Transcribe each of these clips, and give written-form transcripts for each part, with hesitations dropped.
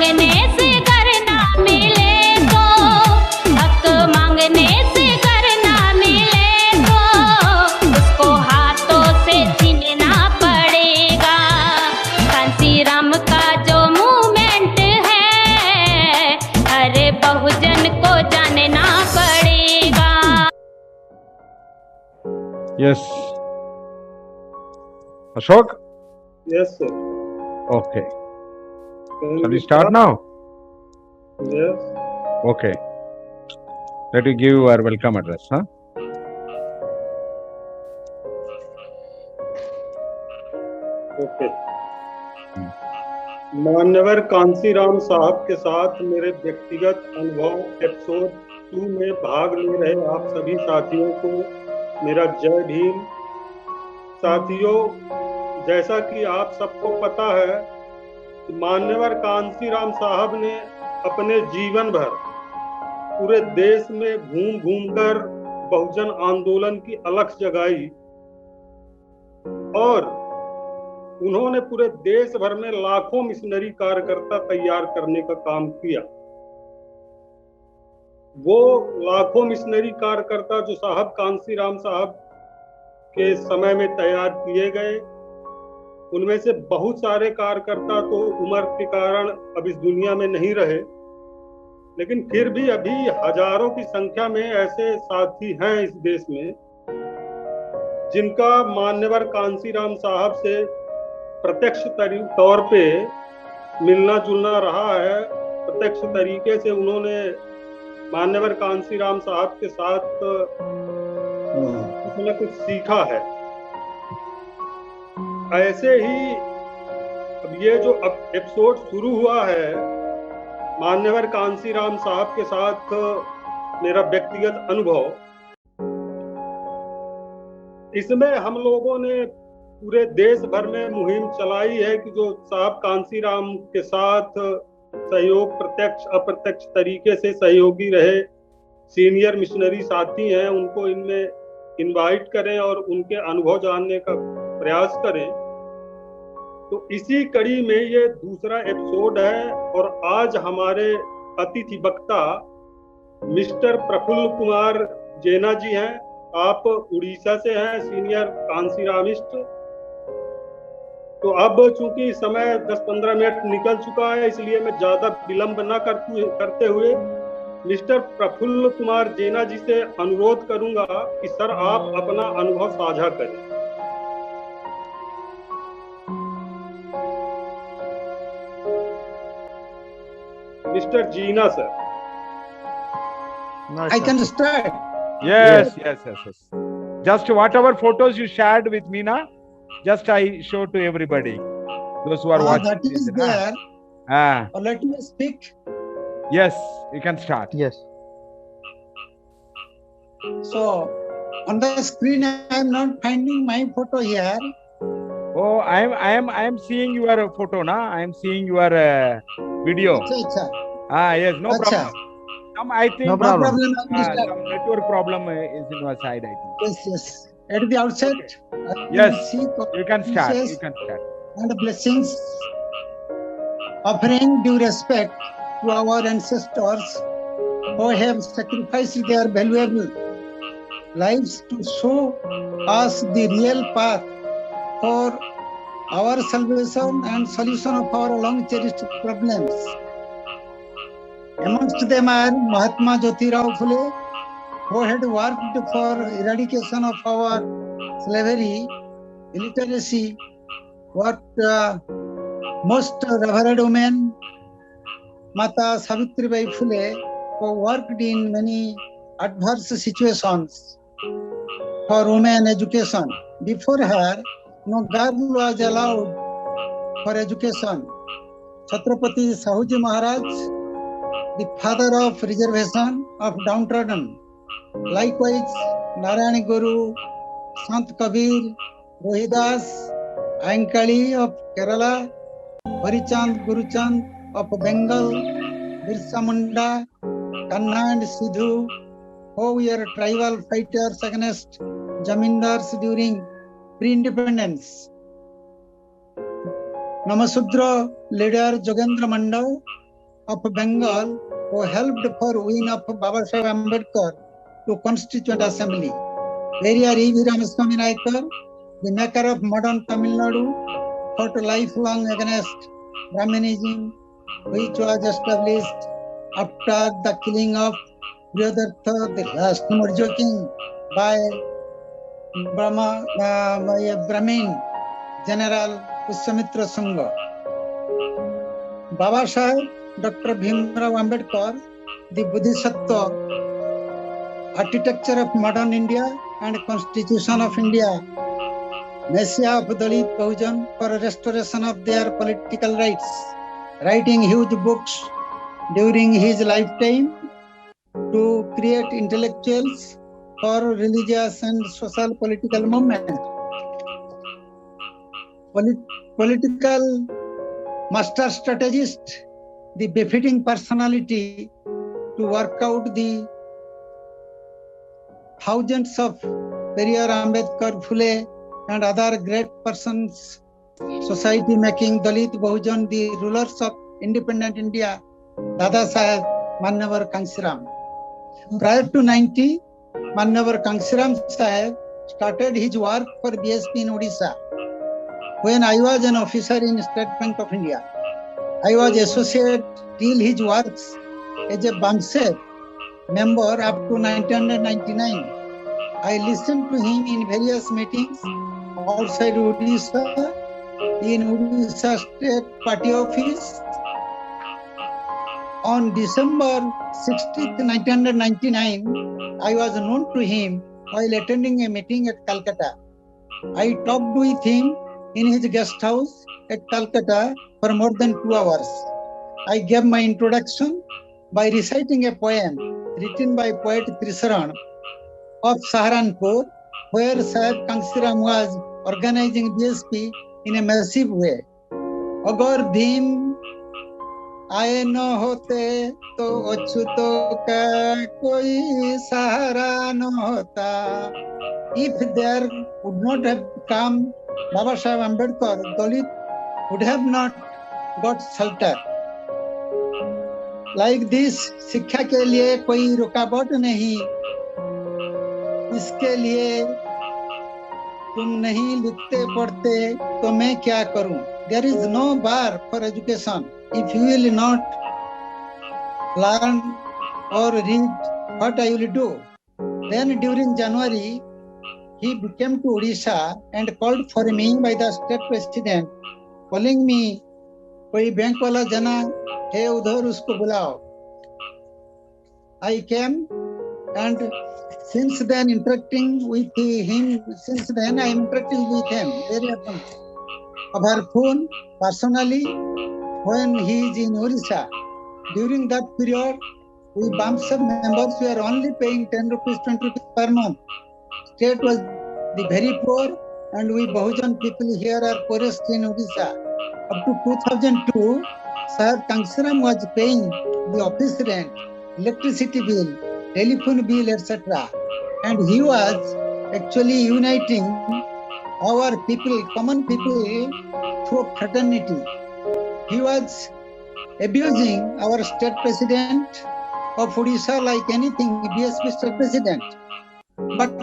मांगने से घर ना मिले तो, हक मांगने से घर ना मिले तो उसको हाथों से छीनना पड़ेगा। कांसी राम का जो मूवमेंट है, हर बहुजन को जानना पड़ेगा। Yes. Ashok? Yes, sir. Okay. Can Shall we we start now? Yes. Okay. Let me give our welcome address, huh? Okay. मान्यवर कांसीराम साहब के साथ मेरे व्यक्तिगत अनुभव एपिसोड 2 में भाग ले रहे आप सभी साथियों को मेरा जय भीम। साथियों, जैसा कि आप सबको पता है कि मान्यवर कांसीराम साहब ने अपने जीवन भर पूरे देश में घूम घूम कर बहुजन आंदोलन की अलख जगाई और उन्होंने पूरे देश भर में लाखों मिशनरी कार्यकर्ता तैयार करने का काम किया। वो लाखों मिशनरी कार्यकर्ता जो साहब कांसीराम साहब के समय में तैयार किए गए, उनमें से बहुत सारे कार्यकर्ता तो उम्र के कारण अब इस दुनिया में नहीं रहे, लेकिन फिर भी अभी हजारों की संख्या में ऐसे साथी हैं इस देश में जिनका मान्यवर कांसीराम साहब से प्रत्यक्ष तौर पे मिलना जुलना रहा है। प्रत्यक्ष तरीके से उन्होंने मान्यवर कांसीराम साहब के साथ कुछ न कुछ सीखा है। ऐसे ही अब ये जो एपिसोड शुरू हुआ है मान्यवर कांसीराम साहब के साथ मेरा व्यक्तिगत अनुभव, इसमें हम लोगों ने पूरे देश भर में मुहिम चलाई है कि जो साहब कांसीराम के साथ सहयोग प्रत्यक्ष अप्रत्यक्ष तरीके से सहयोगी रहे सीनियर मिशनरी साथी हैं, उनको इनमें इनवाइट करें और उनके अनुभव जानने का प्रयास करें। तो इसी कड़ी में ये दूसरा एपिसोड है और आज हमारे अतिथि वक्ता मिस्टर प्रफुल्ल कुमार जेना जी हैं। आप उड़ीसा से हैं, सीनियर कांसीरामिस्ट। तो अब चूंकि समय 10-15 मिनट निकल चुका है, इसलिए मैं ज्यादा विलंब न करते हुए मिस्टर प्रफुल्ल कुमार जेना जी से अनुरोध करूंगा कि सर आप अपना अनुभव साझा करें। Mister Jeena sir. I can start. Yes. Just whatever photos you shared with me, na, just I show to everybody. Those who are watching. That is this, there. Ah. Let me speak. Yes, you can start. Yes. So, on the screen, I am not finding my photo here. Oh, I am seeing your photo, na. I am seeing your video. Achha. Ah, yes, no Achha. problem. I think No problem. some network problem is in your side, I think. Yes. At the outset, Yes, see you can start. wishes You can start. and blessings, offering due respect to our ancestors who have sacrificed their valuable lives to show us the real path for our salvation and solution of our long cherished problems. Amongst them are Mahatma Jyotirao Phule, who had worked for eradication of our slavery, illiteracy, what most revered women, Mata Savitribai Phule, who worked in many adverse situations for women education. Before her, no girl was allowed for education. Chhatrapati Sahuji Maharaj, the father of reservation of downtrodden. Likewise, Narayani Guru, Sant Kabir, Rohidas, Ainkali of Kerala, Harichand Guruchand of Bengal, Birsa Munda, Kanna and Sidhu, who were tribal fighters against Jamindars during pre-independence. Namasudra leader Jogendra Mandal, of Bengal who helped for win of Baba Saheb Ambedkar to Constituent Assembly. Periyar E.V. Ramaswamy Naicker, the maker of modern Tamil Nadu, fought lifelong against Brahmanism, which was established after the killing of Priyadartha, the last Murjo king, by Brahmin General Pushyamitra Sangha. Baba Saheb Dr. Bhimrao Ambedkar, the Bodhisattva, architecture of modern India and Constitution of India, Messiah of Dalit Bahujan for restoration of their political rights, writing huge books during his lifetime to create intellectuals for religious and social political movement. Political master strategist, the befitting personality to work out the thousands of Periyar, Ambedkar, Phule and other great persons, society making Dalit Bahujan the rulers of independent India, Dada Saheb Mannyavar Kansiram. Prior to 90, Mannyavar Kansiram Saheb started his work for BSP in Odisha. When I was an officer in State Bank of India, I was associated till his works as a BAMSEP member up to 1999. I listened to him in various meetings outside Odisha, in Odisha State Party Office. On December 16th, 1999, I was known to him while attending a meeting at Calcutta. I talked with him in his guest house at Calcutta for more than 2 hours. I gave my introduction by reciting a poem written by poet Trisaran of Saharanpur, where Saheb Kansiram was organizing BSP in a massive way. Agar Bhim आए न होते तो अछूतों का कोई सहारा न होता. If there would not have come Baba Saheb Ambedkar, Dalit would have not got shelter. Like this, शिक्षा के लिए कोई रुकावट नहीं, इसके लिए तुम नहीं लिखते पढ़ते तो मैं क्या करूं. There is no bar for education. If you will not learn or read, what I will do? Then during January, he came to Odisha and called for me by the state president, calling me, कोई bank वाला जना है उधर उसको बुलाओ. I came and since then interacting with him, I am interacting with him very often. Over phone, personally, when he is in Odisha. During that period, we BAMSEP members were only paying 10 rupees, 20 rupees per month. State was the very poor and we Bahujan people here are poorest in Odisha. Up to 2002, Saheb Kansiram was paying the office rent, electricity bill, telephone bill, etc. And he was actually uniting our people, common people, through fraternity. He was abusing our state president of Odisha like anything, BSP state president. But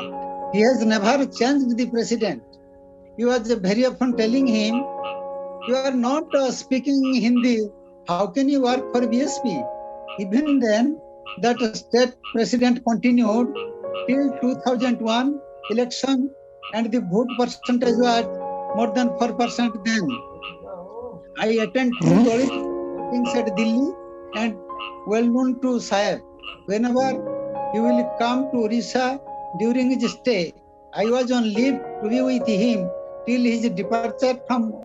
he has never changed the president. He was very often telling him, you are not speaking Hindi, how can you work for BSP? Even then, that state president continued till 2001 election and the vote percentage was more than 4% then. I attend two Dalit meetings at Delhi and well known to Saheb. Whenever he will come to Odisha during his stay, I was on leave to be with him till his departure from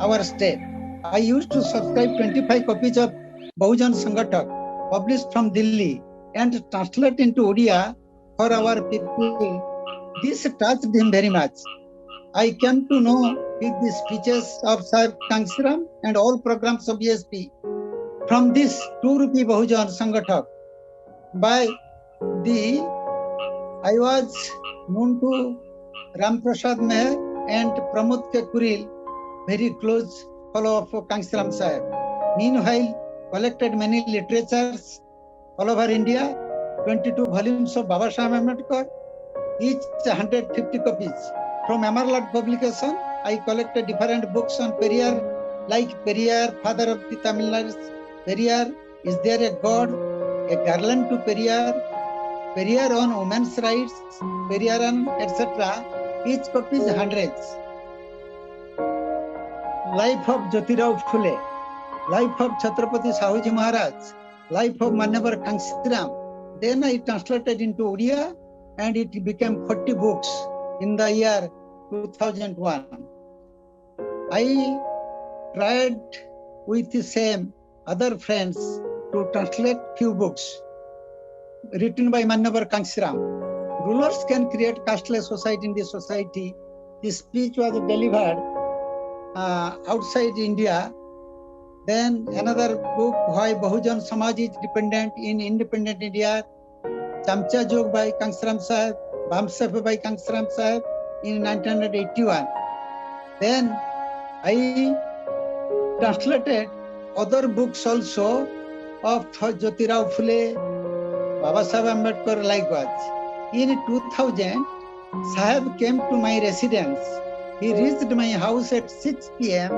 our state. I used to subscribe 25 copies of Bahujan Sangathak published from Delhi and translate into Odia for our people. This touched him very much. I came to know with the speeches of Saheb Kansiram and all programs of BSP from this 2 rupee Bahujan Sangathak. By the, I was known to Ram Prasad Meher and Pramod K. Kuril, very close fellow of Kansiram Saheb. Meanwhile, collected many literatures all over India, 22 volumes of Baba Saheb Ambedkar, each 150 copies. From Amarlad publication, I collected different books on Periyar, like Periyar, father of the Tamil Nadu, Periyar, is there a God, a garland to Periyar, Periyar on women's rights, Periyar on etc. Each copy is hundreds. Life of Jyotirao Phule, life of Chhatrapati Shahuji Maharaj, life of Manavar Kansiram. Then I translated into Odia and it became 40 books in the year 2001. I tried with the same other friends to translate few books written by Manavar Kansiram. Rulers can create casteless society in the society. This speech was delivered outside India. Then another book, Why Bahujan Samaj is Dependent in Independent India, Chamcha Jog by Kansiram Sahib, Bamsaf by Kansiram Sahib in 1981. Then I translated other books also of Jyotirao Phule, Baba Saheb Ambedkar likewise. In 2000, Sahib came to my residence. He reached my house at 6 p.m.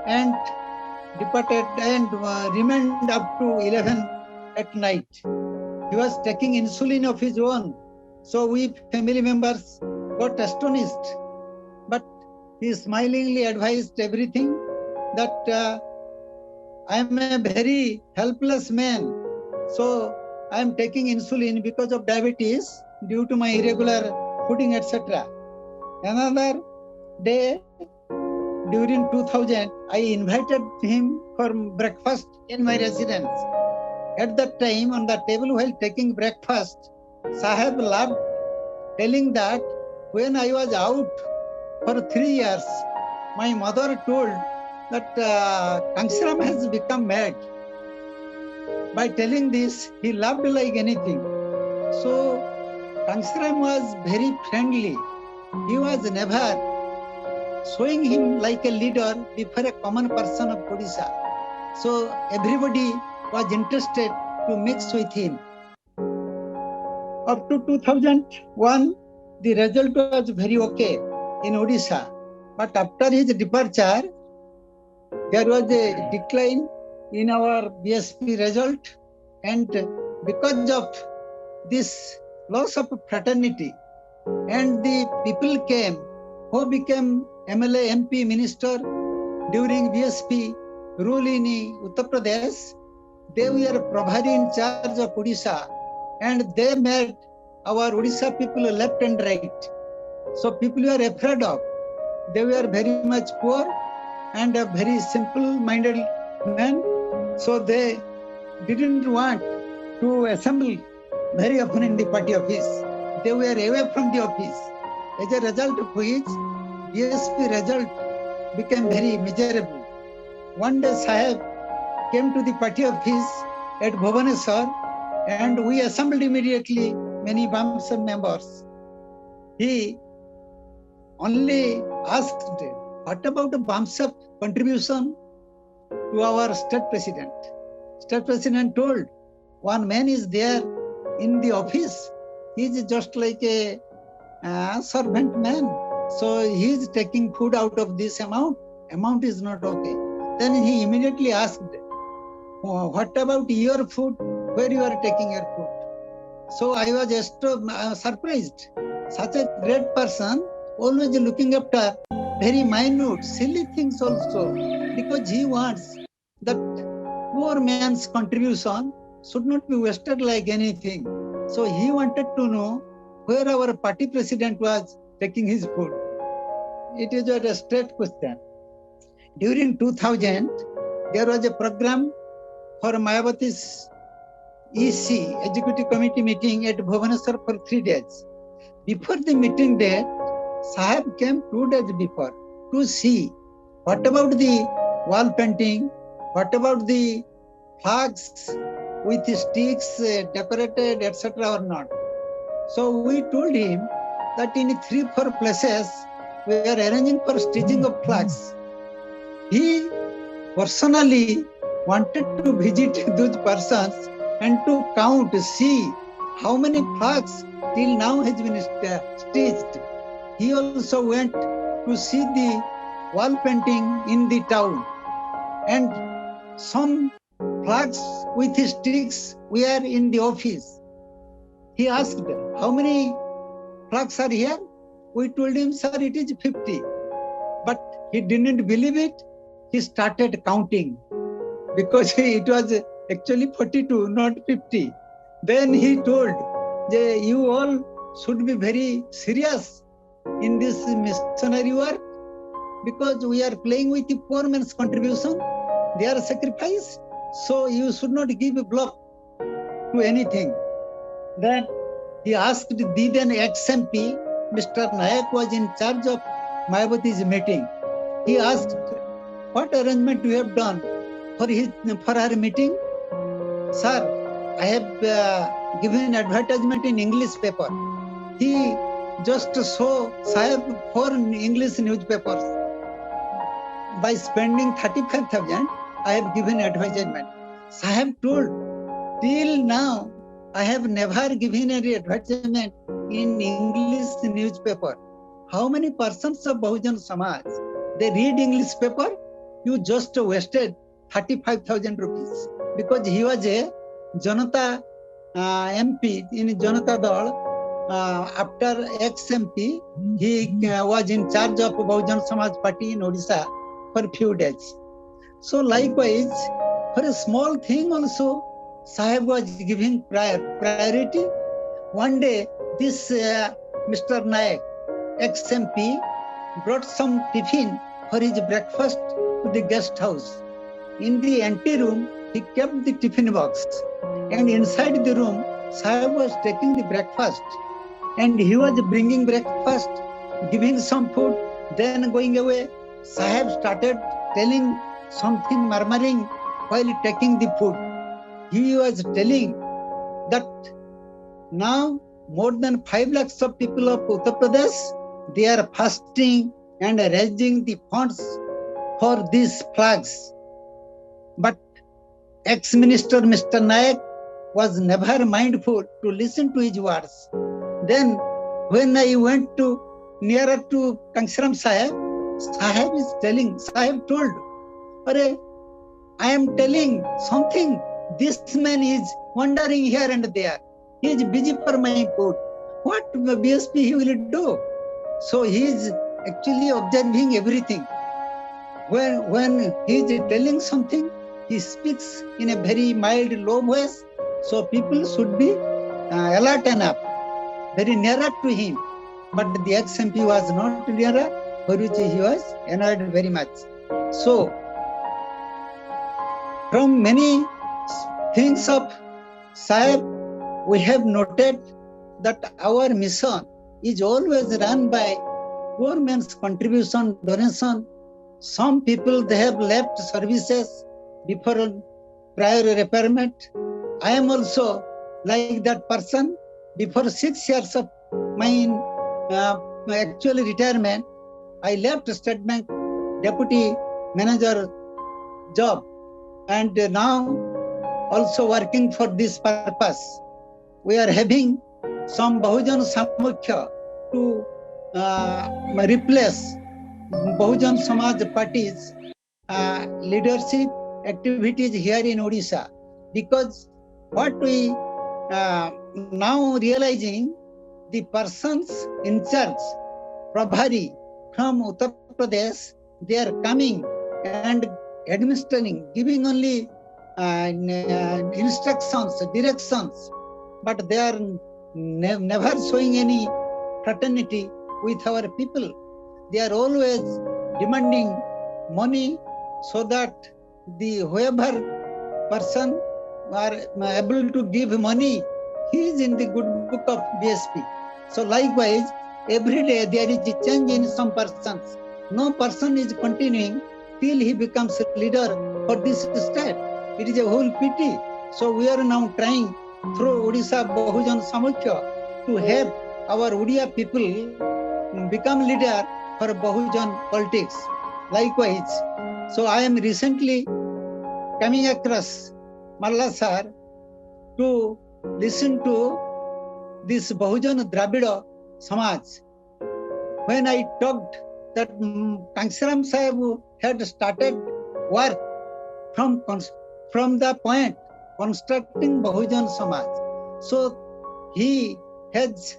and departed and remained up to 11 at night. He was taking insulin of his own. So we family members got astonished. But he smilingly advised everything that I am a very helpless man. So I am taking insulin because of diabetes due to my irregular fooding, etc. Another day, during 2000, I invited him for breakfast in my residence. At that time, on the table while taking breakfast, Sahib laughed, telling that when I was out for 3 years, my mother told that Kansiram has become mad. By telling this, he laughed like anything. So, Kansiram was very friendly. He was never showing him like a leader before a common person of Odisha. So everybody was interested to mix with him. Up to 2001, the result was very okay in Odisha. But after his departure, there was a decline in our BSP result. And because of this loss of fraternity, and the people came who became MLA, MP, minister during BSP rule in Uttar Pradesh, they were Prabhari in charge of Odisha and they made our Odisha people left and right. So people were afraid of. They were very much poor and a very simple-minded men. So they didn't want to assemble very often in the party office. They were away from the office. As a result of which, BSP result became very miserable. One day Sahib came to the party office at Bhubaneswar and we assembled immediately many BAMSAP members. He only asked, what about the BAMSAP contribution to our state president? State president told, one man is there in the office. He is just like a servant man. So he is taking food out of this amount. Amount is not okay. Then he immediately asked, what about your food? Where you are taking your food? So I was surprised. Such a great person, always looking after very minute, silly things also, because he wants that poor man's contribution should not be wasted like anything. So he wanted to know where our party president was taking his food. It is a straight question. During 2000, there was a program for Mayawati's EC, Executive Committee meeting at Bhubaneswar for 3 days. Before the meeting date, Sahib came 2 days before to see what about the wall painting, what about the flags with the sticks decorated, etc. or not. So we told him that in 3-4 places we are arranging for stitching of flags. He personally wanted to visit those persons and to count, see how many flags till now has been stitched. He also went to see the wall painting in the town, and some flags with sticks were in the office. He asked, how many flags are here? We told him, sir, it is 50. But he didn't believe it. He started counting because it was actually 42, not 50. Then he told, you all should be very serious in this missionary work because we are playing with the poor man's contribution, their sacrifice. So you should not give a block to anything. Then he asked the then ex-MP, Mr. Nayak was in charge of Mayawati's meeting. He asked, what arrangement you have done for her meeting? Sir, I have given advertisement in English paper. He just saw Sahib 4 English newspapers. By spending 35,000, I have given advertisement. Sahib told, till now, I have never given any advertisement in English newspaper. How many persons of Bahujan Samaj, they read English paper? You just wasted 35,000 rupees. Because he was a Janata MP in Janata Dal. After ex-MP, he was in charge of Bahujan Samaj Party in Odisha for a few days. So likewise, for a small thing also, Sahib was giving priority. One day, this Mr. Nayak, ex-MP, brought some tiffin for his breakfast to the guest house. In the anteroom, he kept the tiffin box. And inside the room, Sahib was taking the breakfast. And he was bringing breakfast, giving some food, then going away. Sahib started telling something, murmuring while taking the food. He was telling that now more than 5 lakhs of people of Uttar Pradesh, they are fasting and raising the funds for these flags. But ex-minister Mr. Nayak was never mindful to listen to his words. Then when I went to nearer to Kangsram Sahib, Sahib is telling, Sahib told, I am telling something. This man is wandering here and there. He is busy for my court. What BSP he will do? So he is actually observing everything. When he is telling something, he speaks in a very mild, low voice. So people should be alert enough, very nearer to him. But the ex-MP was not nearer, for which he was annoyed very much. So, from many things of Sahib, we have noted that our mission is always run by poor man's contribution, donation. Some people, they have left services before prior retirement. I am also like that person. Before 6 years of my actual retirement, I left State Bank Deputy Manager job, and now also working for this purpose. We are having some Bahujan Samukhya to replace Bahujan Samaj Party's leadership activities here in Odisha. Because what we now realizing, the persons in charge, Prabhari from Uttar Pradesh, they are coming and administering, giving only instructions, directions, but they are never showing any fraternity with our people. They are always demanding money so that the whoever person are able to give money, he is in the good book of BSP. So likewise, every day there is a change in some persons. No person is continuing till he becomes a leader for this state. It is a whole pity. So we are now trying through Odisha Bahujan Samukhya to help our Odia people become leader for Bahujan politics. Likewise, so I am recently coming across Mallasar to listen to this Bahujan Dravida Samaj. When I talked that Kansiram Sahib had started work from the point constructing Bahujan Samaj. So he has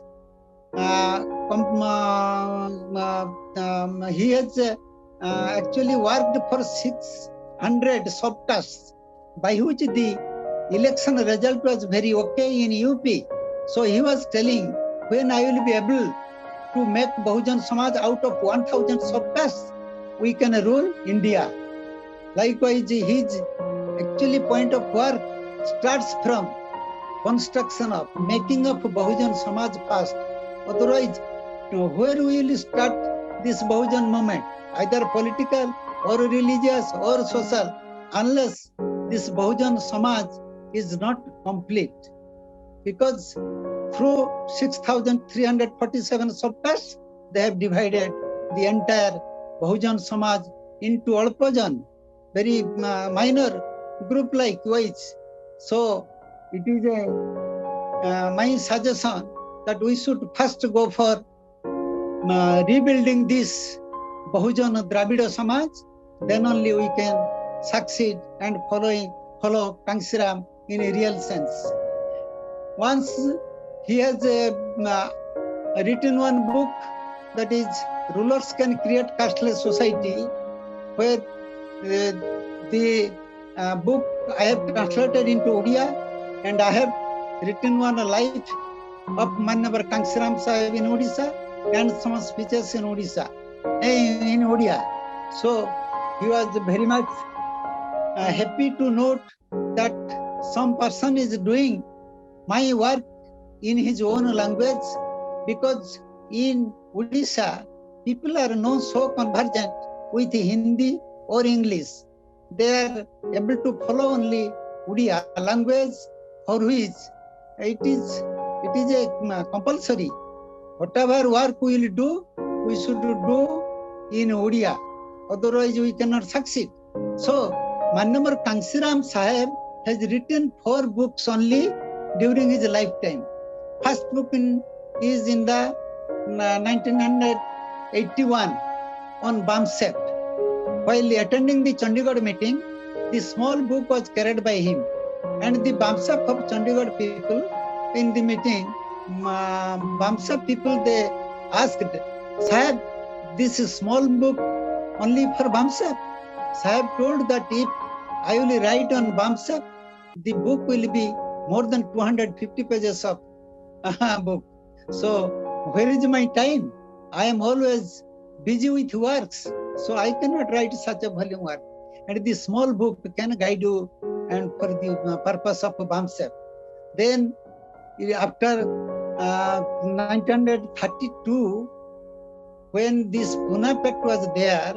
actually worked for 600 subcasts, by which the election result was very okay in UP. So he was telling, when I will be able to make Bahujan Samaj out of 1000 subcastes, we can rule India. Likewise, his actually point of work starts from construction of making of Bahujan Samaj first. Otherwise, where will start this Bahujan movement, either political or religious or social, unless this Bahujan Samaj is not complete? Because through 6,347 subcastes, they have divided the entire Bahujan Samaj into Alpajan, very minor group likewise. So it is my suggestion that we should first go for rebuilding this Bahujan Dravida Samaj, then only we can succeed and follow Kansiram in a real sense. Once he has written one book, that is Rulers Can Create Casteless Society, where the book I have translated into Odia, and I have written one life of Manyavar Kansiram Sahib in Odisha and some speeches in Odisha, in Odia. So he was very much happy to note that some person is doing my work in his own language, because in Odisha, people are not so convergent with Hindi or English. They are able to follow only Odia language, for which it is a compulsory. Whatever work we will do, we should do in Odia. Otherwise, we cannot succeed. So, Manyavar Kansiram Sahib has written 4 books only during his lifetime. First book is in the 1981 on Bamsep. While attending the Chandigarh meeting, the small book was carried by him, and the Bamsep of Chandigarh people in the meeting, Bamsep people, they asked, Sahib, this is small book only for Bamsep. Sahib told that if I will write on Bamsep, the book will be more than 250 pages of book. So where is my time? I am always busy with works, so I cannot write such a volume work. And this small book can guide you and for the purpose of Bamsep. Then after 1932, when this Pune Pact was there,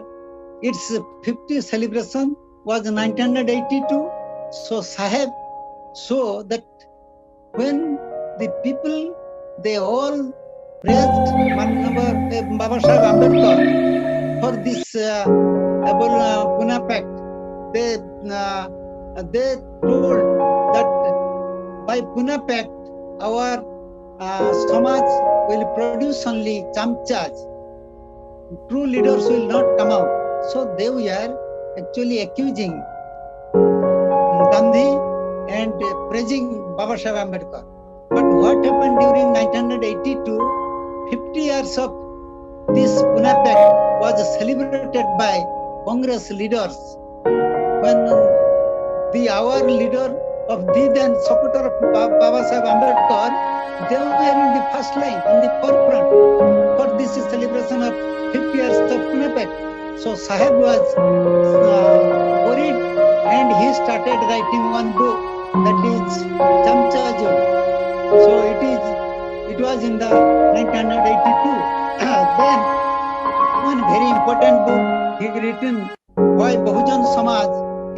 its 50th celebration was 1982. So Sahib saw that when the people, they all praised Baba Sahib Ambedkar for this Pune Pact, they told that by Pune Pact, our Samaj will produce only chamchas. True leaders will not come out. So they were actually accusing Gandhi and praising Baba Sahib Ambedkar. But what happened during 1982, 50 years of this Pune Pact was celebrated by Congress leaders, when our leader of the then supporter of Baba Sahib Ambedkar, they were in the first line, in the forefront for this celebration of 50 years of Pune Pact. So Sahib was worried, and he started writing one book, that is Chamcha Jo. So it was in the 1982. Then one very important book he written, why Bahujan Samaj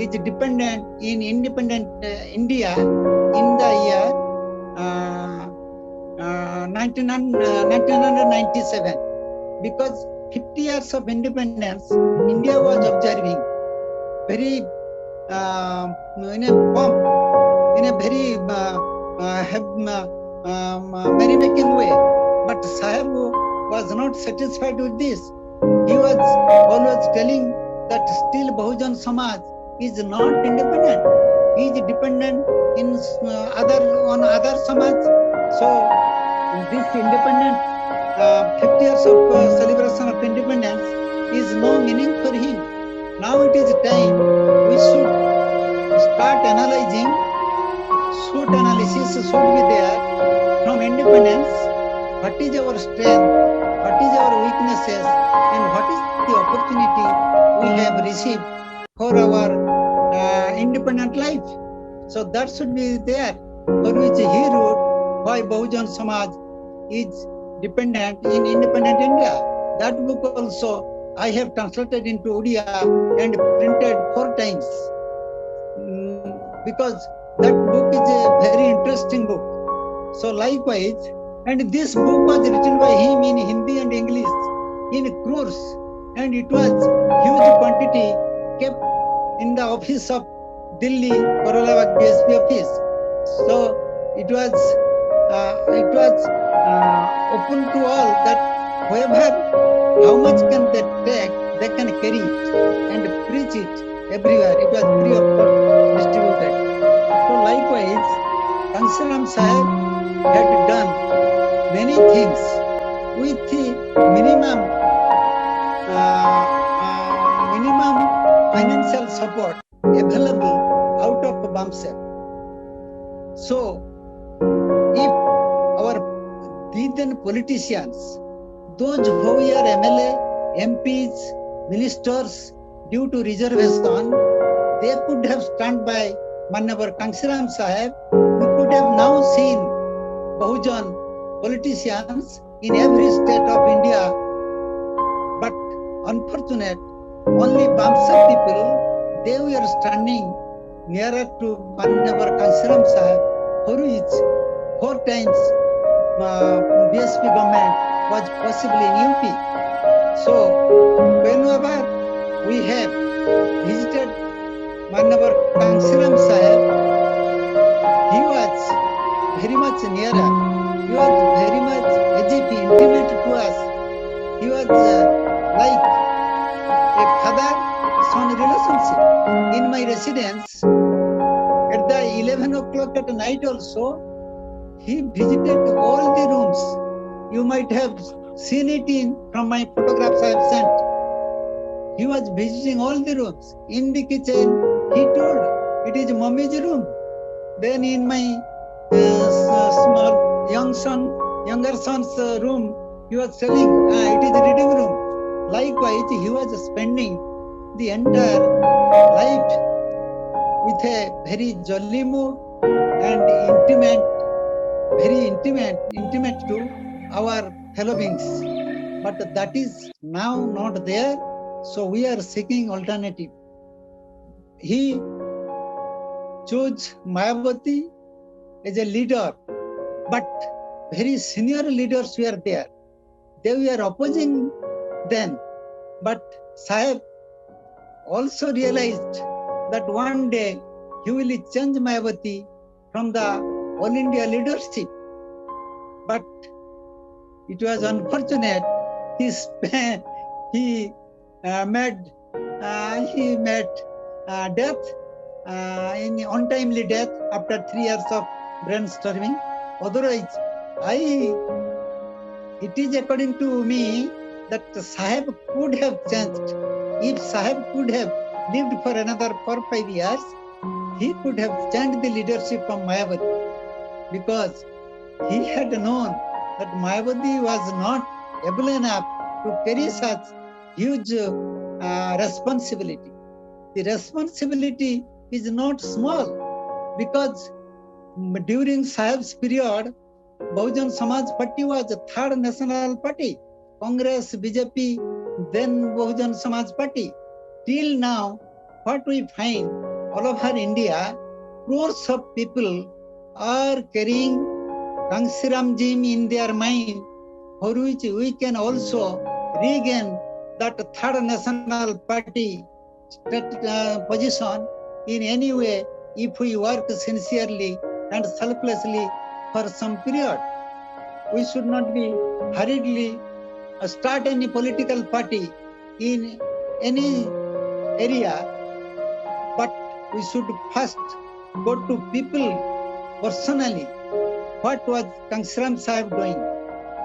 is dependent in independent India in the year 1997, because 50 years of independence, India was observing very in a pomp, in a very merrymaking way. But Sahib was not satisfied with this. He was always telling that still Bahujan Samaj is not independent. He is dependent in on other Samaj. So this independent 50 years of celebration of independence is no meaning for him. Now it is time we should start analyzing. SWOT analysis should be there from independence. What is our strength? What is our weaknesses? And what is the opportunity we have received for our independent life? So that should be there, for which he wrote why Bahujan Samaj is dependent in independent India. That book also I have translated into Odia and printed 4 times, because that book is a very interesting book. So likewise, and this book was written by him in Hindi and English in crores, and it was huge quantity kept in the office of Delhi Korolabag DSP office. So it was open to all that whoever, how much can they take, they can carry it and preach it everywhere. It was free of cost distributed. So likewise, Ghanshyam Sahib had done many things with the minimum financial support available out of BAMSEP. So if our then politicians, those who are MLA, MPs, ministers, due to reservation, they could have stand by Manavar Ghanshyam Sahib. We could have now seen Bahujan politicians in every state of India. But unfortunate, only BAMSEP people, they were standing nearer to Manavar Ghanshyam Sahib, for which 4 times BSP government was possibly in UP. So whenever we have visited Manavar Ghanshyam Sahib, he was very much nearer. He was very much intimate to us. He was like a father-son relationship. In my residence, at the 11 o'clock at night also, he visited all the rooms. You might have seen it from my photographs I have sent. He was visiting all the rooms. In the kitchen, he told, it is mommy's room. Then in my small younger son's room, he was telling, it is the reading room. Likewise, he was spending the entire life with a very jolly mood and very intimate to our fellow beings. But that is now not there, so we are seeking alternative. He chose Mayawati as a leader, but very senior leaders were there. They were opposing then, but Sahib also realized that one day he will change Mayawati from the All India leadership. But it was unfortunate. He met death, in untimely death after 3 years of brainstorming. Otherwise, it is according to me that Sahib could have changed. If Sahib could have lived for another 4 or 5 years, he could have changed the leadership from Mayawati, because he had known that Mayawati was not able enough to carry such huge responsibility. The responsibility is not small, because during Sahib's period, Bahujan Samaj Party was the 3rd national party. Congress, BJP, then Bahujan Samaj Party. Till now, what we find all over India, crores of people are carrying Ghanshyam ji in their mind, for which we can also regain that 3rd national party position in any way if we work sincerely and selflessly for some period. We should not be hurriedly start any political party in any area, but we should first go to people personally. What was Ghanshyam Sahib doing?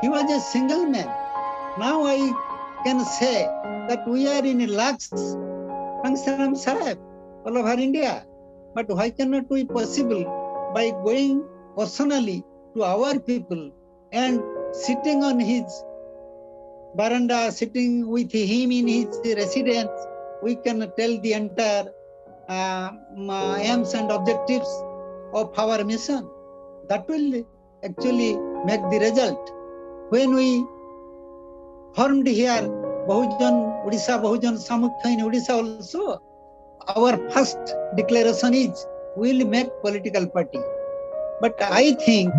He was a single man. Now I can say that we are in lakhs Ghanshyam Sahib all over India. But why cannot we possible by going personally to our people and sitting on his veranda, sitting with him in his residence, we can tell the entire aims and objectives of our mission. That will actually make the result. When we formed here Bahujan Odisha, Bahujan Samukhya in Odisha also, our first declaration is we will make political party. But I think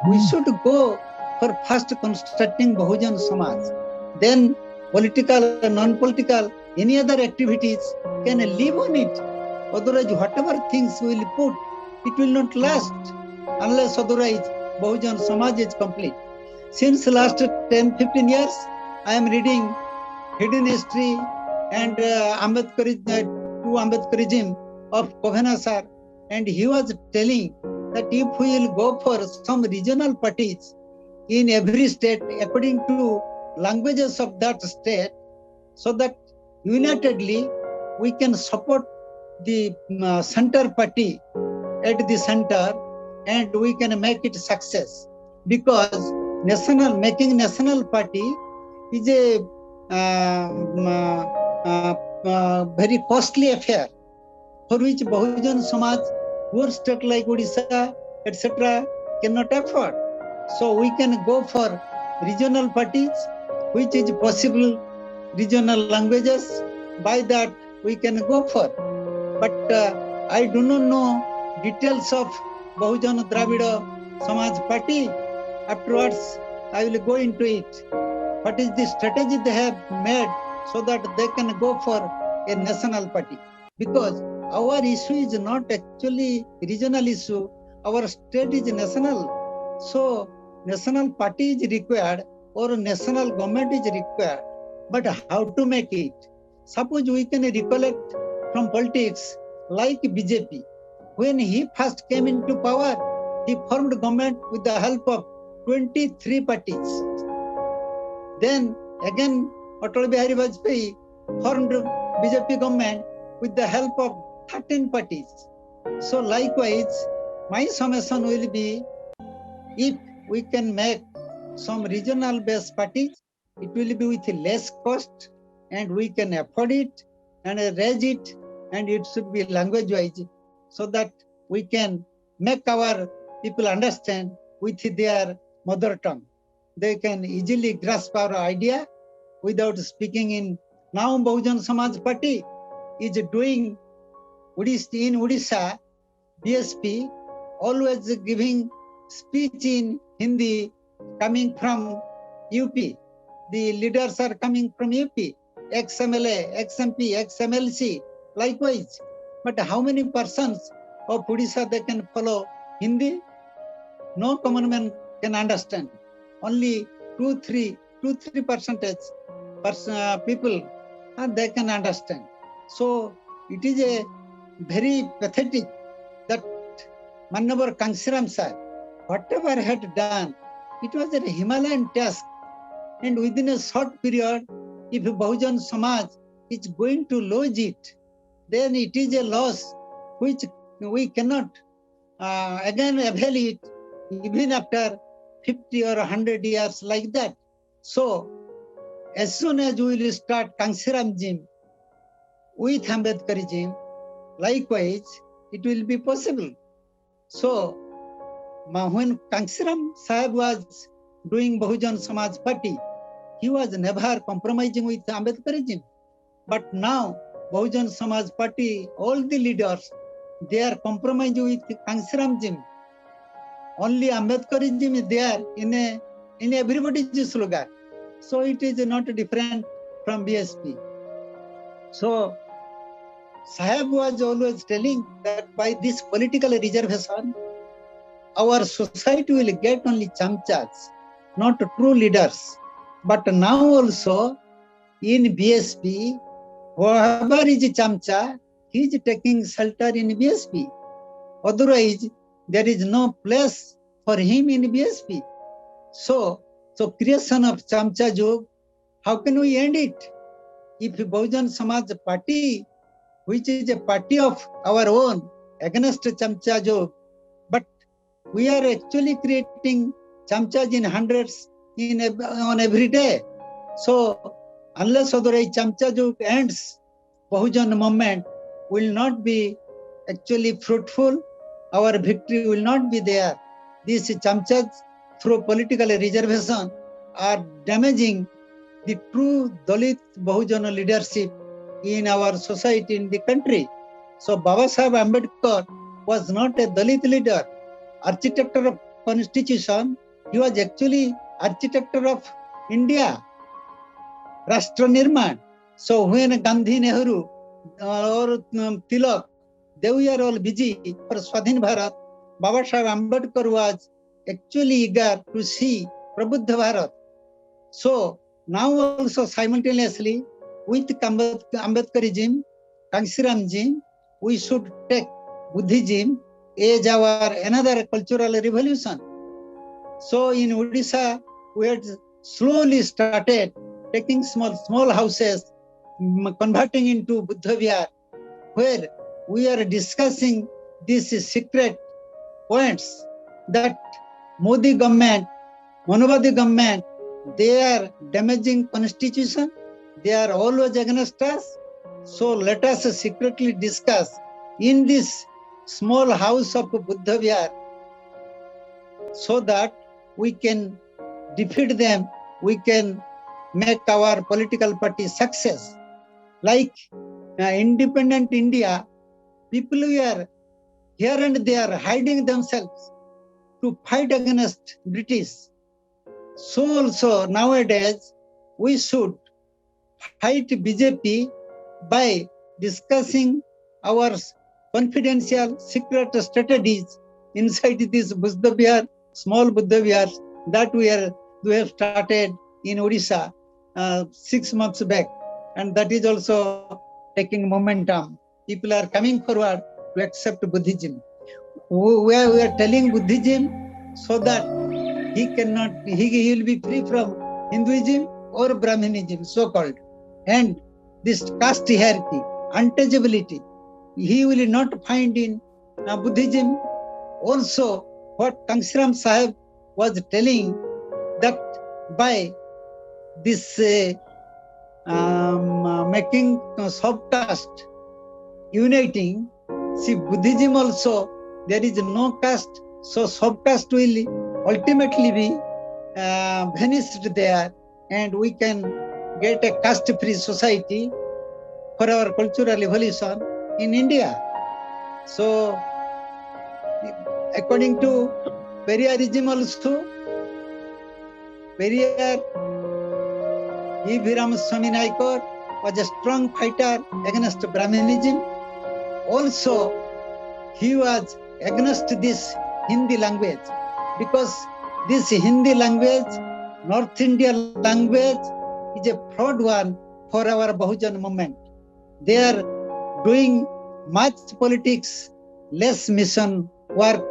we should go for first constructing Bahujan Samaj. Then political and non-political, any other activities can live on it. Otherwise, whatever things we will put, it will not last unless otherwise Bahujan Samaj is complete. Since last 10-15 years, I am reading hidden history and Ambedkarism of Kovhana sir, and he was telling that if we will go for some regional parties in every state according to languages of that state, so that unitedly we can support the center party at the center and we can make it success. Because making national party is a very costly affair, for which Bahujan Samaj, poor state like Odisha, etc. cannot afford. So we can go for regional parties, which is possible regional languages. By that we can go for. But I do not know details of Bahujan Dravida Samaj Party. Afterwards, I will go into it. What is the strategy they have made so that they can go for a national party? Because our issue is not actually regional issue. Our state is national. So national party is required or national government is required. But how to make it? Suppose we can recollect from politics like BJP. When he first came into power, he formed government with the help of 23 parties. Then again, Atal Bihari Vajpayee formed BJP government with the help of 13 parties. So likewise, my summation will be, if we can make some regional based parties, it will be with less cost and we can afford it and raise it, and it should be language wise so that we can make our people understand with their mother tongue. They can easily grasp our idea without speaking in. Now Bahujan Samaj Party is doing in Odisha, BSP always giving speech in Hindi coming from UP. The leaders are coming from UP, ex-MLA, ex-MP, ex-MLC, likewise. But how many persons of Odisha they can follow Hindi? No common man can understand. Only 2-3% people they can understand. So it is a very pathetic that Manavar Ghanshyam Sahib, whatever had done, it was a Himalayan task. And within a short period, if Bahujan Samaj is going to lose it, then it is a loss which we cannot again avail it even after 50 or 100 years like that. So as soon as we will start Ghanshyamjim with Ambedkarism, likewise it will be possible. So when Ghanshyam Sahib was doing Bahujan Samaj Party, he was never compromising with Ambedkarism. But now Bahujan Samaj Party, all the leaders, they are compromising with Ghanshyamjim. Only Ambedkarism is there in everybody's slogan. So it is not different from BSP. So Sahab was always telling that by this political reservation, our society will get only chamchas, not true leaders. But now also in BSP, whoever is a chamcha, he is taking shelter in BSP. Otherwise, there is no place for him in BSP. So creation of chamcha jog, how can we end it? If Bahujan Samaj Party, which is a party of our own, against chamcha jog, but we are actually creating chamchas in hundreds on every day. So unless otherwise chamcha jog ends, Bahujan movement will not be actually fruitful. Our victory will not be there. These chamchas through political reservation are damaging the true Dalit Bahujana leadership in our society, in the country. So Baba Saheb Ambedkar was not a Dalit leader, architect of constitution. He was actually architect of India, Rashtra Nirman. So when Gandhi, Nehru or Tilak, they were all busy for Swadhin Bharat, Baba Saheb Ambedkar was actually eager to see Prabuddha Bharat. So now also simultaneously with Ambedkarism, Kansiramjim, we should take Buddhism as our another cultural revolution. So in Odisha, we had slowly started taking small houses, converting into Buddha Vihar, where we are discussing these secret points that Modi government, Manobadi government, they are damaging constitution. They are always against us. So let us secretly discuss in this small house of Buddha Vihar so that we can defeat them. We can make our political party success. Like independent India, people were here and there hiding themselves to fight against British. So also nowadays we should fight BJP by discussing our confidential secret strategies inside this Buddha Vihar, small Buddha Vihar that we have started in Odisha 6 months back, and that is also taking momentum. People are coming forward to accept Buddhism. We are telling Buddhism so that he will be free from Hinduism or Brahminism, so-called. And this caste hierarchy, untouchability, he will not find in Buddhism. Also, what Kansiram Sahib was telling, that by this making sub-caste uniting, see Buddhism also, there is no caste, so sub-caste will ultimately be vanished there, and we can get a caste-free society for our cultural evolution in India. So, according to Periyarism also, Periyar, E.V. Ramaswamy Naicker was a strong fighter against Brahminism. Also, he was against this Hindi language, because this Hindi language, North Indian language, is a fraud one for our Bahujan movement. They are doing much politics, less mission work,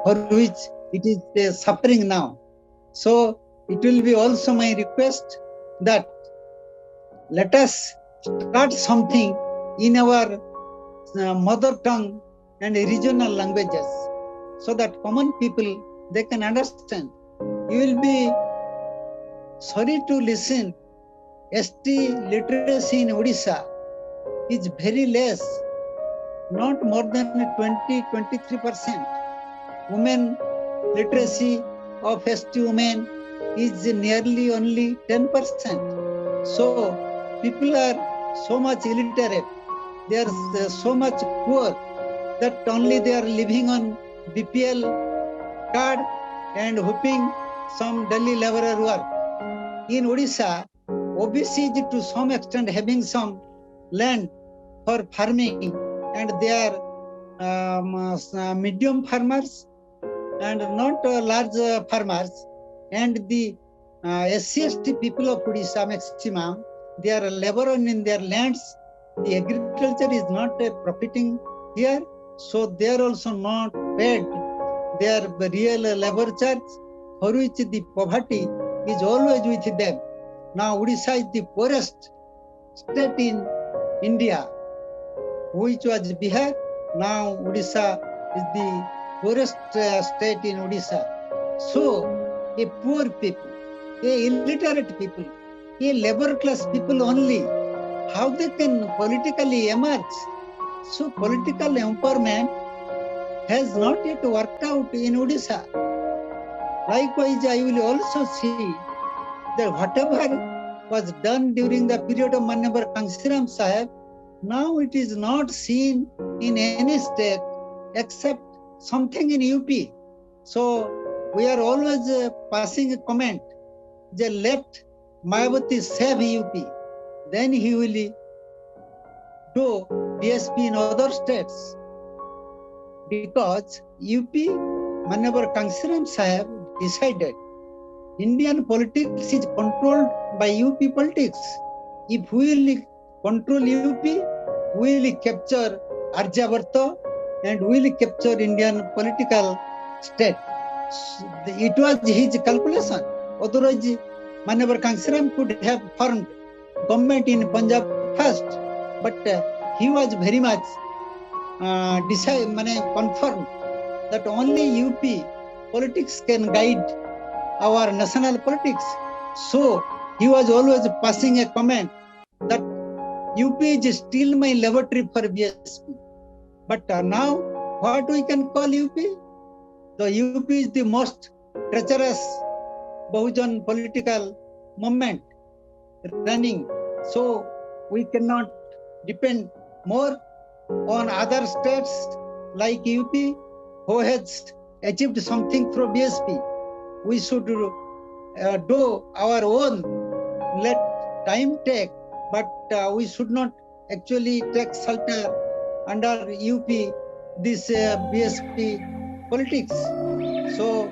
for which it is suffering now. So it will be also my request that let us start something in our mother tongue and regional languages, so that common people, they can understand. You will be sorry to listen, ST literacy in Odisha is very less, not more than 20-23%. Women literacy of ST women is nearly only 10%. So people are so much illiterate, they are so much poor that only they are living on BPL card and hoping some daily laborer work. In Odisha, OBC is to some extent having some land for farming, and they are medium farmers and not large farmers. And the SC/ST people of Odisha maximum, they are laboring in their lands. The agriculture is not profiting here, so they are also not paid their real labor charge, for which the poverty is always with them. Now Odisha is the poorest state in India, which was Bihar. Now Odisha is the poorest state in Odisha. So a poor people, a illiterate people, a labor class people only, how they can politically emerge? So political empowerment has not yet worked out in Odisha. Likewise, I will also see that whatever was done during the period of Manavar Kansiram Sahib, now it is not seen in any state except something in UP. So we are always passing a comment that let Mayawati save UP, then he will do BSP in other states. Because UP, Manavar Kansiram Sahib decided Indian politics is controlled by UP politics. If we will control UP, we will capture Arjyavarta and we will capture Indian political state. It was his calculation. Otherwise, Manavar Kansiram could have formed government in Punjab first, but he was very much confirmed that only UP politics can guide our national politics. So he was always passing a comment that UP is still my laboratory for BSP. But now, what we can call UP? The UP is the most treacherous Bahujan political movement running. So we cannot depend more on other states like UP who has achieved something through BSP. We should do our own. Let time take, but we should not actually take shelter under UP this BSP politics. So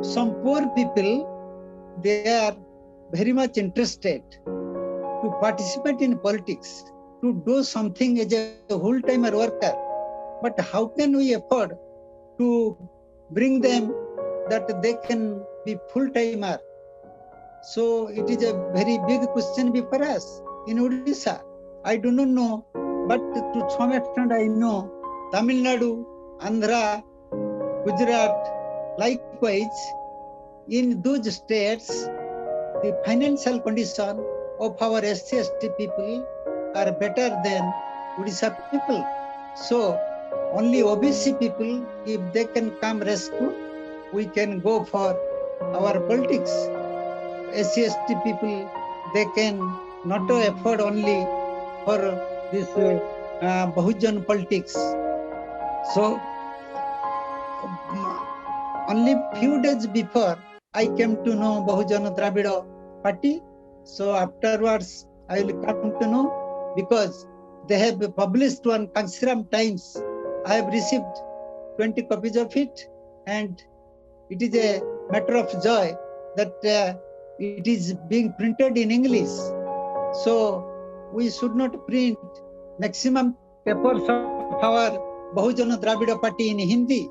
some poor people, they are very much interested to participate in politics, to do something as a full-timer worker. But how can we afford to bring them that they can be full-timer? So it is a very big question before us in Odisha. I do not know, but to some extent I know Tamil Nadu, Andhra, Gujarat, likewise, in those states, the financial condition of our SC/ST people are better than Odisha people. So only OBC people, if they can come rescue, we can go for our politics. SC/ST people, they can not afford only for this Bahujan politics. So only few days before I came to know Bahujan Dravida Party. So afterwards I will come to know, because they have published one Kansiram Times. I have received 20 copies of it, and it is a matter of joy that it is being printed in English. So we should not print maximum papers of our Bahujana Dravida Party in Hindi.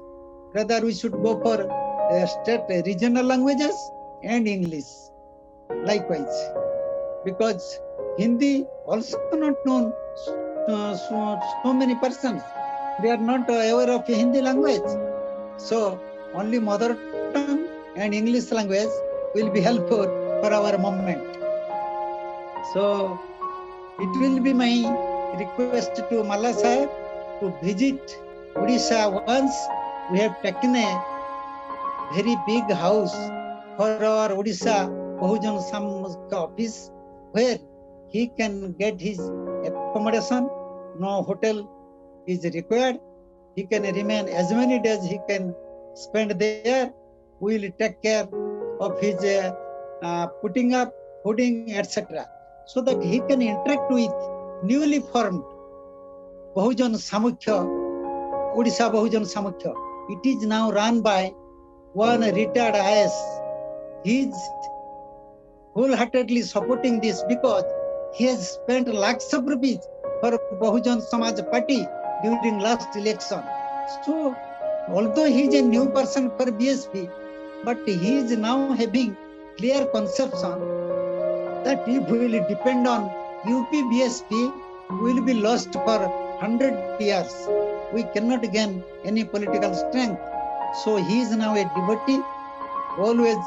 Rather, we should go for state regional languages and English likewise, because Hindi also not known so many persons. They are not aware of Hindi language. So only mother tongue and English language will be helpful for our movement. So it will be my request to Malla Sahib to visit Odisha once. We have taken a very big house for our Odisha Bahujan Samaj office, where he can get his accommodation. No hotel is required. He can remain as many days he can spend there. We will take care of his putting up, fooding, etc., so that he can interact with newly formed Bahujan Samukhya, Odisha Bahujan Samukhya. It is now run by one retired IS. He is wholeheartedly supporting this because he has spent lakhs of rupees for Bahujan Samaj Party during last election. So, although he is a new person for BSP, but he is now having clear conception that if we will depend on UP BSP, we will be lost for 100 years. We cannot gain any political strength. So he is now a devotee, always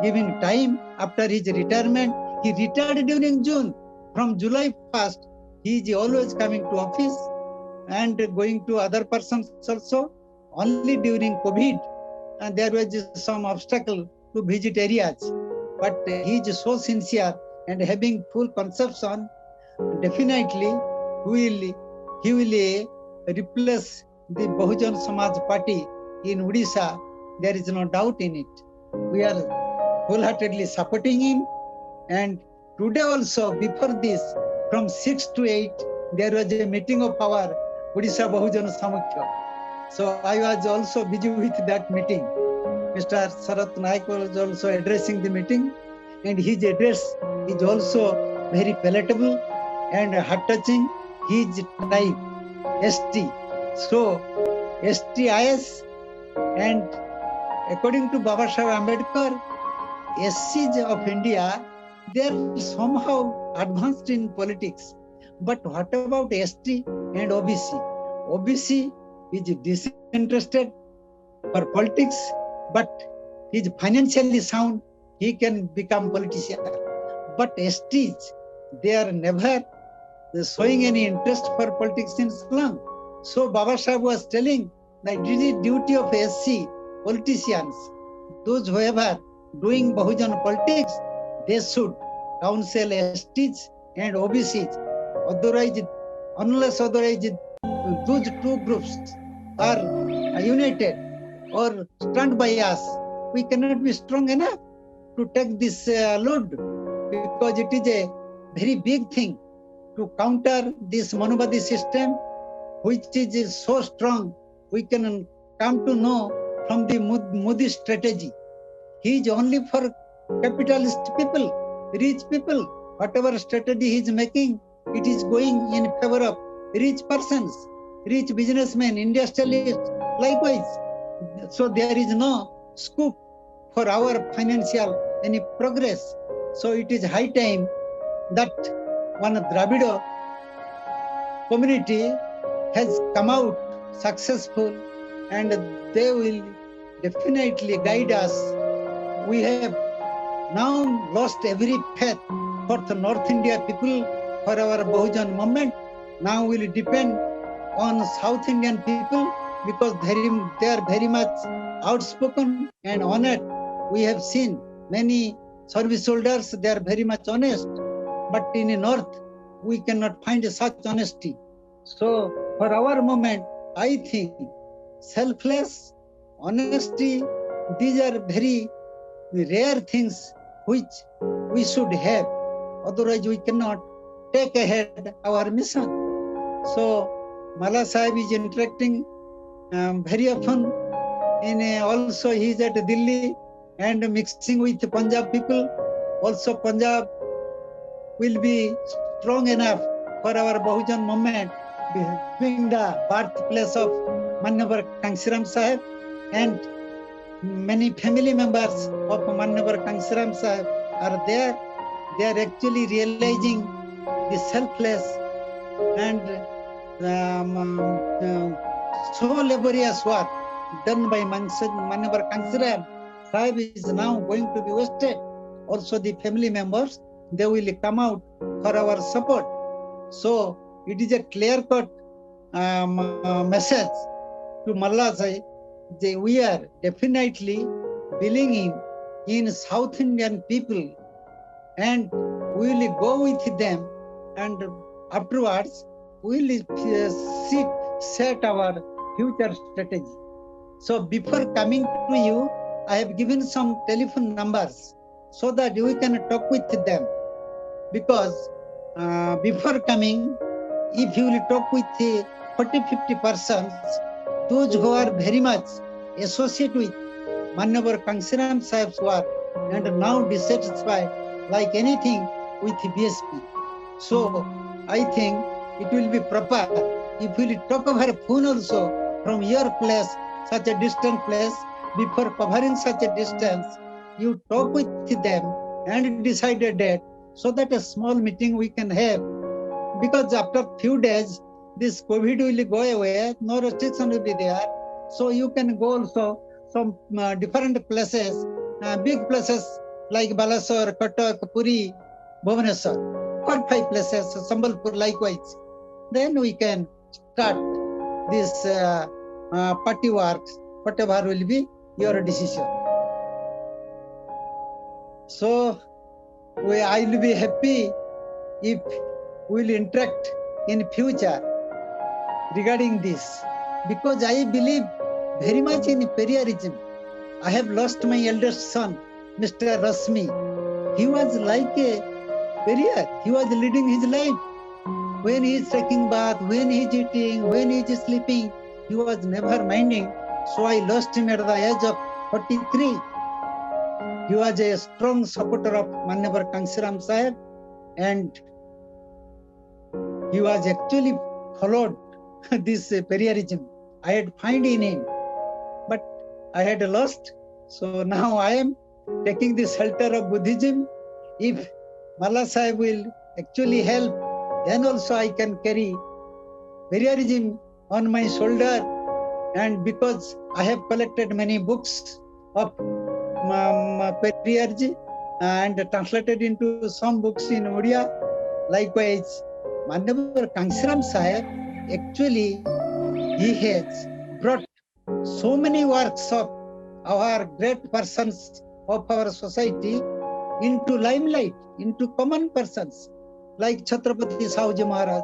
giving time after his retirement. He retired during June. From July 1st, he is always coming to office and going to other persons also. Only during COVID, and there was some obstacle to visit areas. But he is so sincere and having full conception, definitely he will replace the Bahujan Samaj Party in Odisha. There is no doubt in it. We are wholeheartedly supporting him. And today also, before this, from 6 to 8, there was a meeting of our Odisha Bahujan Samukhya. So I was also busy with that meeting. Mr. Sarath Naik was also addressing the meeting, and his address is also very palatable and heart-touching. His tribe, ST. So, STIS, and according to Baba Sahib Ambedkar, SCs of India, they are somehow advanced in politics. But what about ST and OBC? OBC is disinterested for politics, but is financially sound. He can become politician. But STs, they are never showing any interest for politics in Islam. So Baba Sahib was telling that it is the duty of SC politicians, those who are doing Bahujan politics, they should counsel STs and OBCs. Otherwise, unless otherwise, those two groups are united or stand by us, we cannot be strong enough to take this load, because it is a very big thing to counter this Manuvadi system, which is so strong. We can come to know from the Modi strategy. He is only for capitalist people, rich people. Whatever strategy he is making, it is going in favor of rich persons, rich businessmen, industrialists, likewise. So there is no scope for our financial any progress. So it is high time that one Dravido community has come out successful, and they will definitely guide us. We have now lost every faith for the North India people, for our Bahujan movement. Now we will depend on South Indian people, because they are very much outspoken and honored. We have seen many service holders, they are very much honest. But in the North, we cannot find such honesty. So for our movement, I think selfless, honesty, these are very rare things which we should have. Otherwise, we cannot take ahead our mission. So Mala Sahib is interacting very often. Also, he is at Delhi and mixing with Punjab people. Also, Punjab will be strong enough for our Bahujan movement, being the birthplace of Manyabhar Kansiram Sahib, and many family members of Manyabhar Kansiram Sahib are there. They are actually realizing the selfless and so laborious work done by Manyabhar Kansiram Sahib is now going to be wasted. Also the family members, they will come out for our support. So it is a clear-cut message to Malla Sahib that we are definitely believing in South Indian people, and we will go with them, and afterwards we will set our future strategy. So before coming to you, I have given some telephone numbers so that we can talk with them, because before coming, if you will talk with 40-50 persons, those who are very much associated with Manavar Kansiram Sahib's work and now dissatisfied like anything with BSP. So I think it will be proper if you will talk over phone also from your place, such a distant place, before covering such a distance, you talk with them and decide a date so that a small meeting we can have. Because after few days, this COVID will go away, no restriction will be there. So you can go also some different places, big places like Balasore, Cuttack, Puri, Bhubaneswar, 4-5 places, Sambalpur likewise. Then we can start this party works, whatever will be your decision. So I will be happy if we will interact in future regarding this, because I believe very much in Periyarism. I have lost my eldest son, Mr. Rasmi. He was like a Periyar. He was leading his life. When he is taking bath, when he is eating, when he is sleeping, he was never minding. So I lost him at the age of 43. He was a strong supporter of Manavar Kansiram Sahib, and he was actually followed this Periyarism. I had found in him, but I had lost. So now I am taking the shelter of Buddhism. If Malla Sahib will actually help, then also I can carry Periyarism on my shoulder. And because I have collected many books of Periyarji and translated into some books in Odia, likewise, Manavar Kansiram Sahib, actually, he has brought so many works of our great persons of our society into limelight, into common persons, like Chhatrapati Sahuji Maharaj.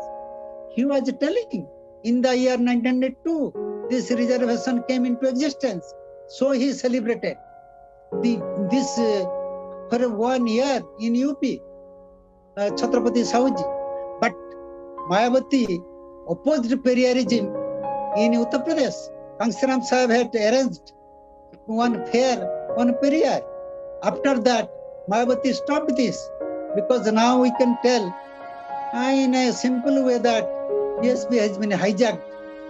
He was telling in the year 1902, this reservation came into existence. So he celebrated this for 1 year in UP, Chhatrapati Sahuji. But Mayavati opposed Periyarism in Uttar Pradesh. Kansiram Sahib had arranged one fair on Periyar. After that, Mayavati stopped this, because now we can tell in a simple way that BSP has been hijacked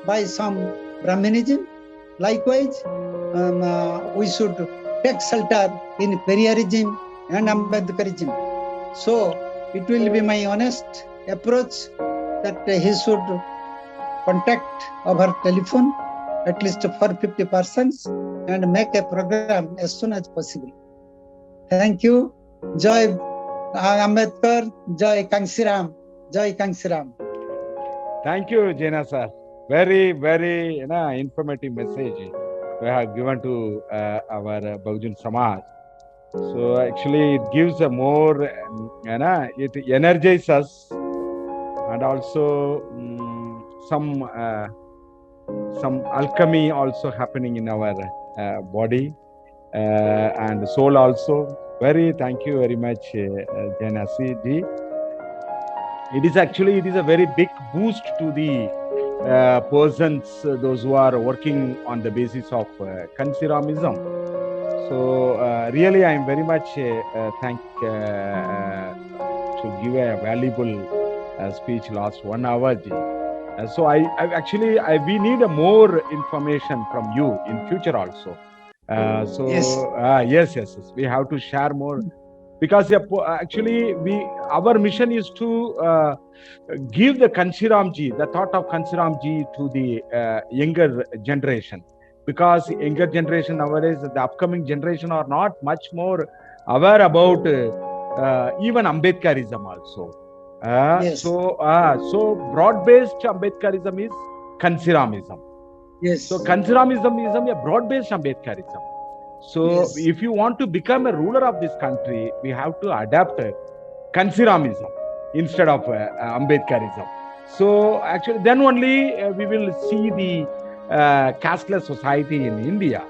by some Brahminism. Likewise, we should take shelter in Periyarism and Ambedkarism. So it will be my honest approach that he should contact over telephone at least for 50 persons and make a program as soon as possible. Thank you. Jai Ambedkar, Jai Kansiram, Jai Kansiram. Thank you, Jaina sir. Very, very informative message we have given to our Bahujan Samaj. So actually, it gives a more, it energizes us, and also some alchemy also happening in our body and soul also. Thank you very much, Janasi ji. It is a very big boost to the persons, those who are working on the basis of Kansiramism. So really, I am very much thank to give a valuable speech last 1 hour. So we need a more information from you in future also. Yes, we have to share more, because actually our mission is to give the Kansiramji, the thought of Kansiramji to the younger generation, because younger generation nowadays, the upcoming generation are not much more aware about even Ambedkarism also. So broad-based Ambedkarism is Kansiramism. Yes. So Kansiramism is a broad-based Ambedkarism. So if you want to become a ruler of this country, we have to adapt Kansiramism instead of Ambedkarism. So actually, then only we will see the casteless society in India.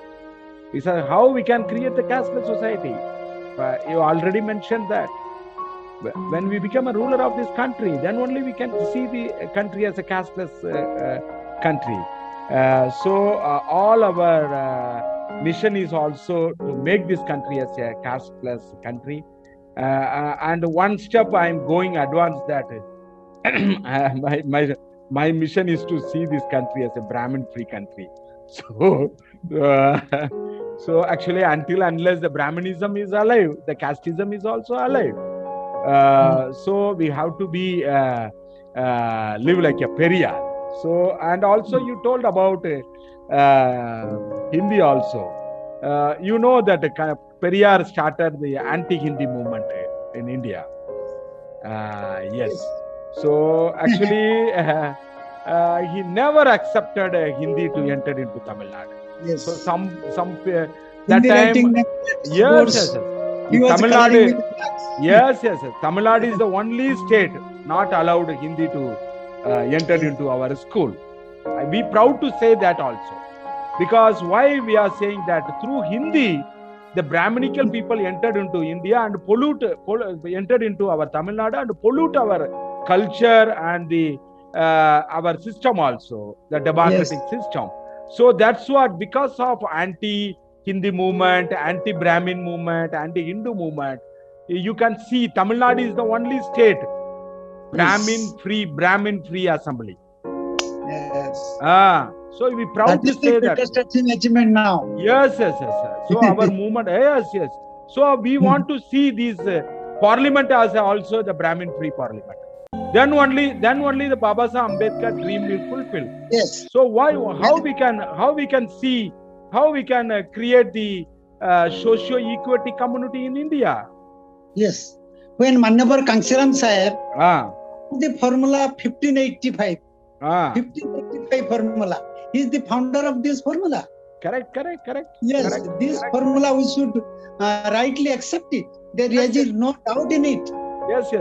He said, how we can create the casteless society? You already mentioned that. when we become a ruler of this country, then only we can see the country as a casteless country. All our mission is also to make this country as a casteless country. And one step I am going advanced that my mission is to see this country as a Brahmin-free country. So actually, until unless the Brahminism is alive, the casteism is also alive. So we have to be live like a Periyar. So, and also you told about Hindi also. You know that Periyar started the anti-Hindi movement in India. Yes. So actually, he never accepted Hindi to enter into Tamil Nadu. Yes. So some that Hindi time, writing yes. He was Tamil coloring Nadu, with blacks. yes. Tamil Nadu is the only state not allowed Hindi to enter into our school. We proud to say that also, because why we are saying that through Hindi, the Brahminical people entered into India and entered into our Tamil Nadu and pollute our culture and the our system also, the democratic system. So that's what, because of anti-Hindi movement, anti-Brahmin movement, anti-Hindu movement, you can see Tamil Nadu is the only state Brahmin-free assembly. Yes. So we proud That to is say the that. greatest achievement now. Yes. So our movement, yes. So we want to see this parliament as also the Brahmin-free parliament. Then only the Baba Saheb Ambedkar dream will fulfill. Yes. So how we can create the socio-equity community in India? Yes. When Mannabar Kansiram Sahib, the formula 1585. 1585 formula. He is the founder of this formula. Correct. Yes, Correct. this formula we should rightly accept it. There is no doubt in it. Yes.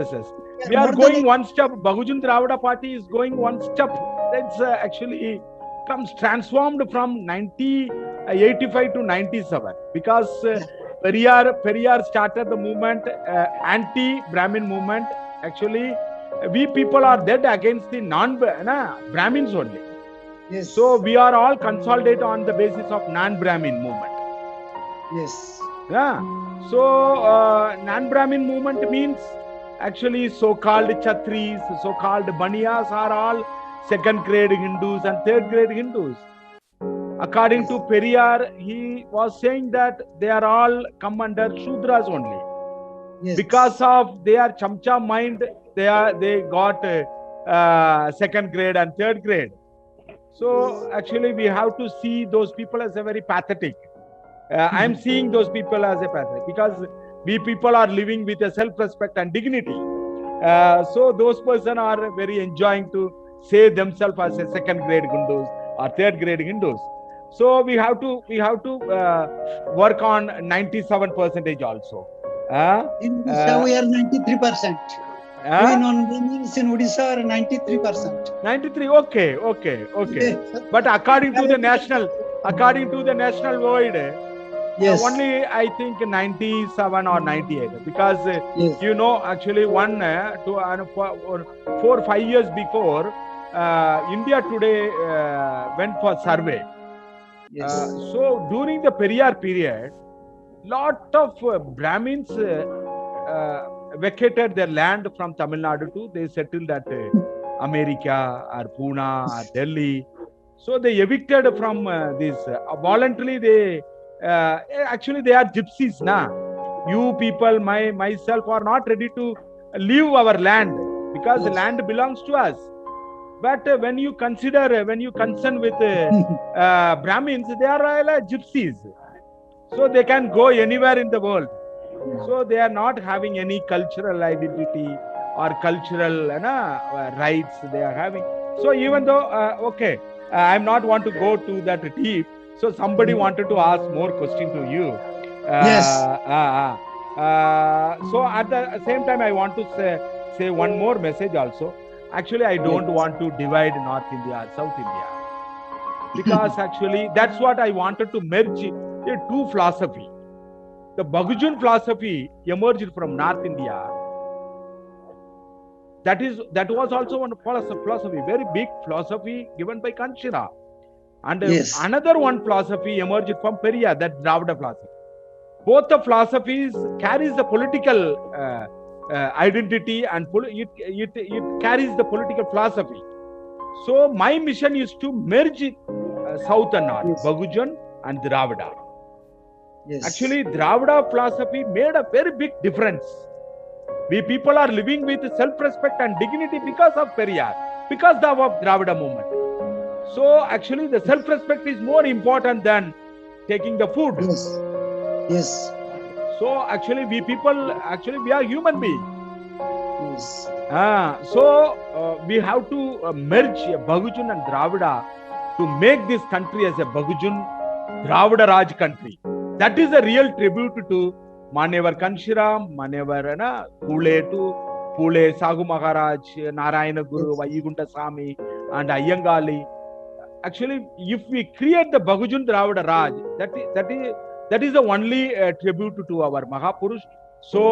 We are going one step. Bahujana Dravida Party is going one step. That's actually comes transformed from 1985 to 97, because Periyar started the movement, anti-Brahmin movement. Actually, we people are dead against the non-Brahmins only. Yes. So we are all consolidated on the basis of non-Brahmin movement. Yes. So non-Brahmin movement means actually so-called Chatris, so-called Baniyas are all second-grade Hindus and third-grade Hindus. According to Periyar, he was saying that they are all come under Shudras only. Yes. Because of their chamcha mind, they got second grade and third grade. So actually we have to see those people as a very pathetic. I am seeing those people as a pathetic, because we people are living with a self-respect and dignity. So those persons are very enjoying to say themselves as a second grade Hindus or third grade Hindus. So we have to work on 97% also. In Odisha, we are 93%. Even on Brahmins in Odisha are 93%. 93, okay. But according to the national void, Yes. only I think 97 or 98, because Yes. you know, actually 4 or 5 years before, India Today went for survey. Yes. So during the Periyar period, lot of Brahmins vacated their land from Tamil Nadu to they settled at America or Pune or Delhi. So they evicted from this voluntarily. They actually they are gypsies now. You people, myself are not ready to leave our land, because the land belongs to us. But when you concern with Brahmins, they are like gypsies. So they can go anywhere in the world. So they are not having any cultural identity or cultural rights they are having. So even though, I'm not want to go to that deep. So somebody wanted to ask more question to you. Yes. So at the same time, I want to say one more message also. Actually, I don't want to divide North India, South India. Because actually, that's what I wanted to merge the two philosophy. The Bahujana philosophy emerged from North India, that was also one philosophy, very big philosophy given by Kanshira. And Yes. another one philosophy emerged from Periyar, that Dravida philosophy. Both the philosophies carries the political identity, and it carries the political philosophy. So my mission is to merge South and North, Yes. Bahujan and Dravida. Yes. Actually, Dravida philosophy made a very big difference. We people are living with self-respect and dignity because of Periyar, because of Dravida movement. So actually, the self-respect is more important than taking the food. Yes. Yes. So actually, we are human beings. Yes. So we have to merge Bahujan and Dravida to make this country as a Bahujan Dravida Raj country. That is a real tribute to Manevar Kanshira, Manevar Pule, Sagu Maharaj, Narayana Guru, Yes. Vayigunta Swami, and Ayyangali. Actually, if we create the Bahujan Dravida Raj, that is the only tribute to our Mahapurush. So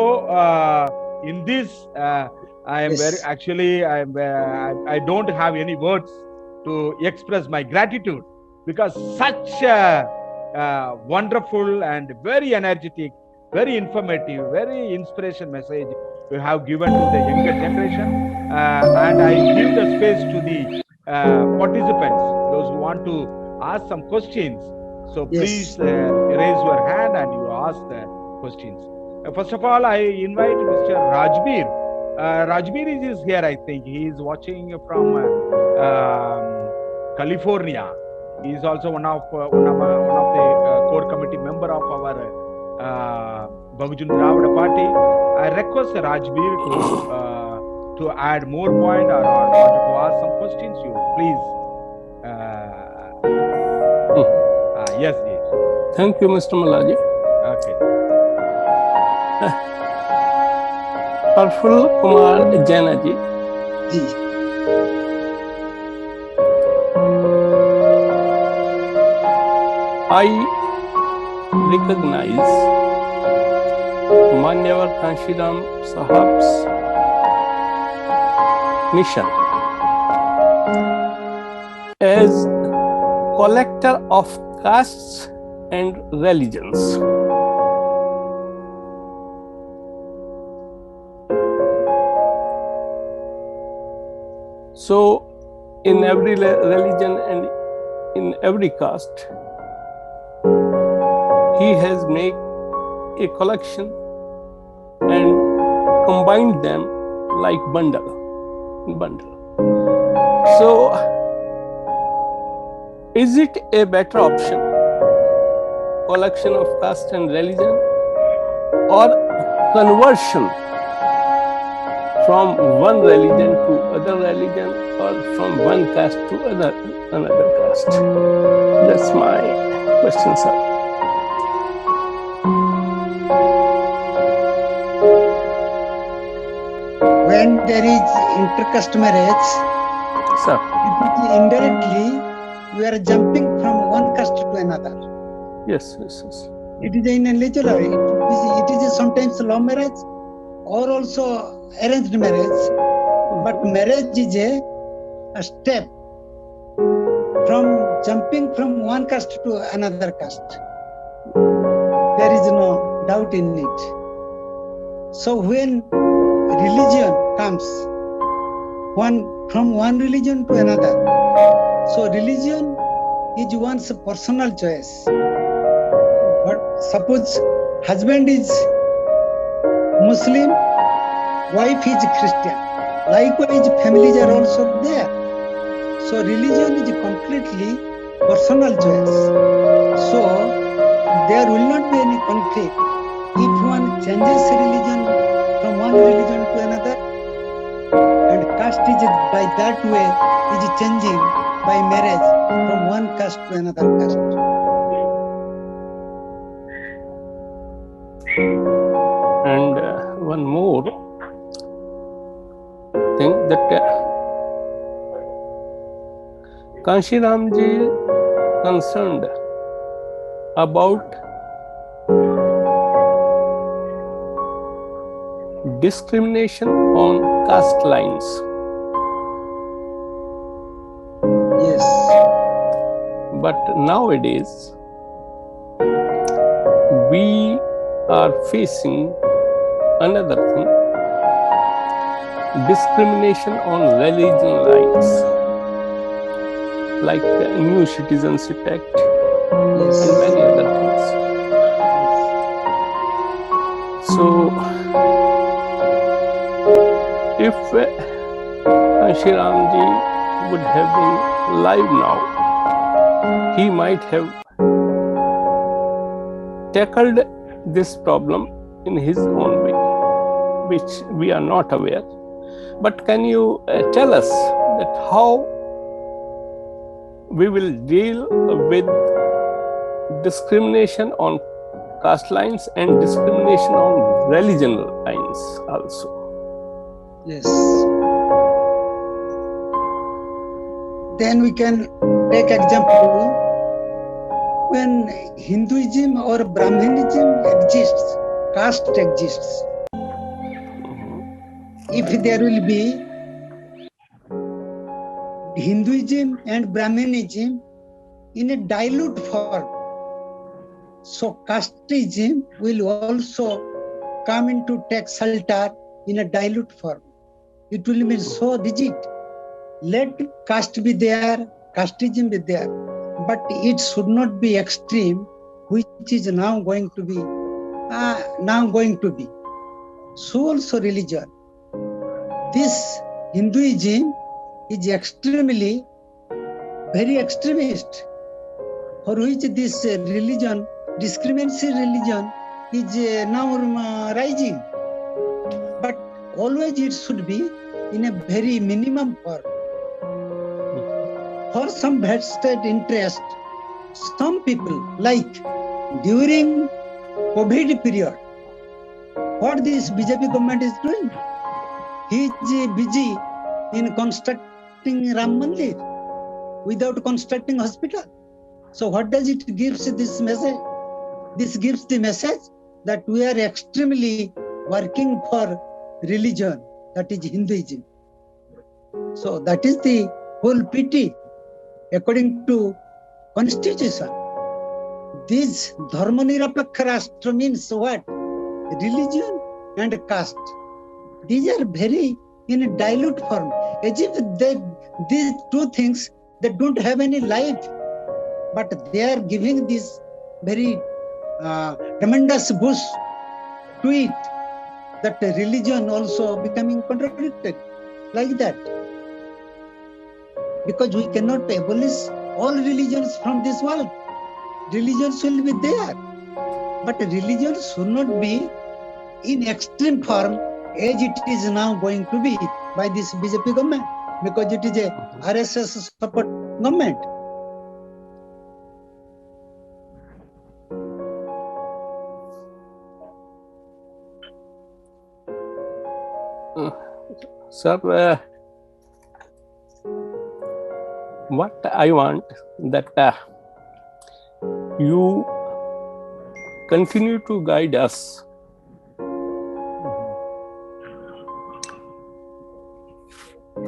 in this, I am Yes. I don't have any words to express my gratitude, because such wonderful and very energetic, very informative, very inspiration message you have given to the younger generation, and I give the space to the participants, those who want to ask some questions. So Yes. please raise your hand and you ask the questions. First of all, I invite Mr. Rajbir. Rajbir is here, I think. He is watching from California. He is also one of the core committee member of our Bahujan Dravida Party. I request Rajbir to add more point or to ask some questions. You please. Yes, yes. Thank you, Mr. Malaji. Okay. Praful Kumar Jaina ji, Ji. I recognize Manyavar Kanshiram Sahab's mission as collector of castes and religions. So, in every religion and in every caste, he has made a collection and combined them like bundle. So, is it a better option, collection of caste and religion, or conversion from one religion to other religion, or from one caste to another caste? That's my question, sir. When there is intercaste marriage, Sir, indirectly we are jumping from one caste to another. yes. It is in a legal way. It is sometimes love marriage or also arranged marriage. But marriage is a step from jumping from one caste to another caste. There is no doubt in it. So when religion comes from one religion to another, so religion is one's personal choice. But suppose husband is Muslim, wife is Christian. Likewise, families are also there. So religion is completely personal choice. So there will not be any conflict if one changes religion from one religion to another, and caste is by that way is changing by marriage from one caste to another caste. And one more thing, that Kanshiram ji concerned about discrimination on caste lines. Yes. But nowadays, we are facing another thing, discrimination on religion lines, like the New Citizenship Act Yes. and many other things. So, if Kanshiramji would have been alive now, he might have tackled this problem in his own way, which we are not aware. But can you tell us that how we will deal with discrimination on caste lines and discrimination on religion lines also? Yes. Then we can take example when Hinduism or Brahmanism exists, caste exists. If there will be Hinduism and Brahmanism in a dilute form, so casteism will also come into take shelter in a dilute form. It will be so rigid. Let caste be there, casteism be there, but it should not be extreme, which is now going to be. So also religion. This Hinduism is extremely, very extremist, for which this religion, discriminatory religion, is now rising. But always it should be in a very minimum form. For some vested interest, some people, like during COVID period, what this BJP government is doing? He is busy in constructing Ram Mandir without constructing hospital. So what does it give this message? This gives the message that we are extremely working for religion, that is Hinduism. So that is the whole pity. According to constitution, this Dharma Nirapaksha Rashtra means what? Religion and caste. These are very in a dilute form, as if these two things, they don't have any life, but they are giving this very tremendous boost to it, that religion also becoming contradicted like that. Because we cannot abolish all religions from this world. Religions will be there, but religion should not be in extreme form as it is now going to be by this BJP government, because it is a RSS support government. Sir, what I want that you continue to guide us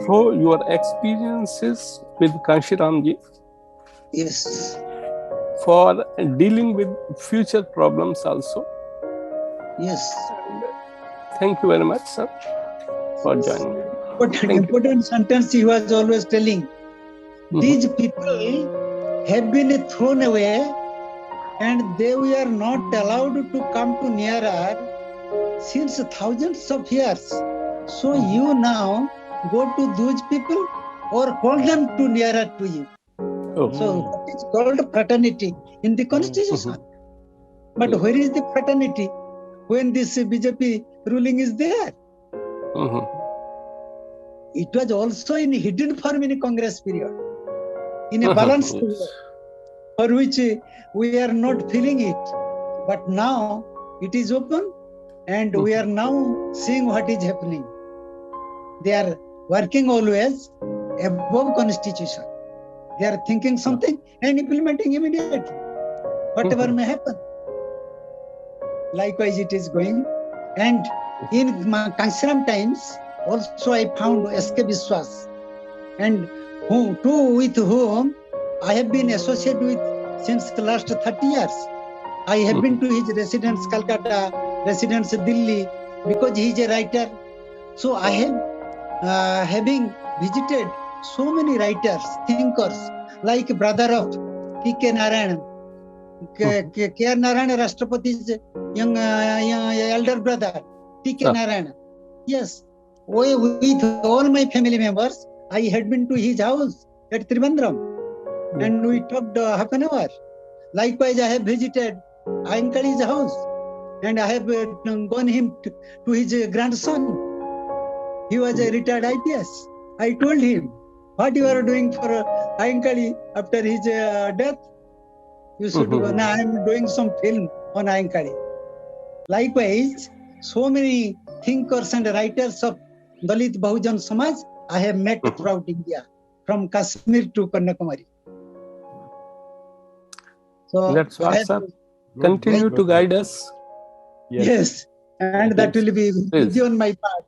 through your experiences with Kanshiramji. Yes. For dealing with future problems also. Yes. Thank you very much, sir, for joining. But an important sentence he was always telling, these people have been thrown away and they were not allowed to come to nearer since thousands of years. So you now go to those people or call them to nearer to you. So it's called fraternity in the constitution. But where is the fraternity when this BJP ruling is there? It was also in hidden form in a Congress period, in a balanced way, for which we are not feeling it. But now it is open and we are now seeing what is happening. They are working always above constitution. They are thinking something and implementing immediately, whatever may happen. Likewise, it is going. And In Kansiram times, also I found S.K. Biswas, and with whom I have been associated with since the last 30 years. I have been to his residence Calcutta, residence Delhi, because he is a writer. So I have having visited so many writers, thinkers, like brother of K.K. Narayan, K.R. Narayan, Rashtrapati's young elder brother, T.K. Ah. Narayan. Yes, with all my family members, I had been to his house at Trivandrum, and we talked half an hour. Likewise, I have visited Ayankali's house, and I have gone him to his grandson. He was a retired IPS. I told him, what you are doing for Ayankali after his death? You should do. Now I am doing some film on Ayankali. Likewise, so many thinkers and writers of Dalit Bahujan Samaj I have met throughout India, from Kashmir to Kanyakumari. So That's I what, have- sir. Continue to guide us. Yes, and that will be Please. on my part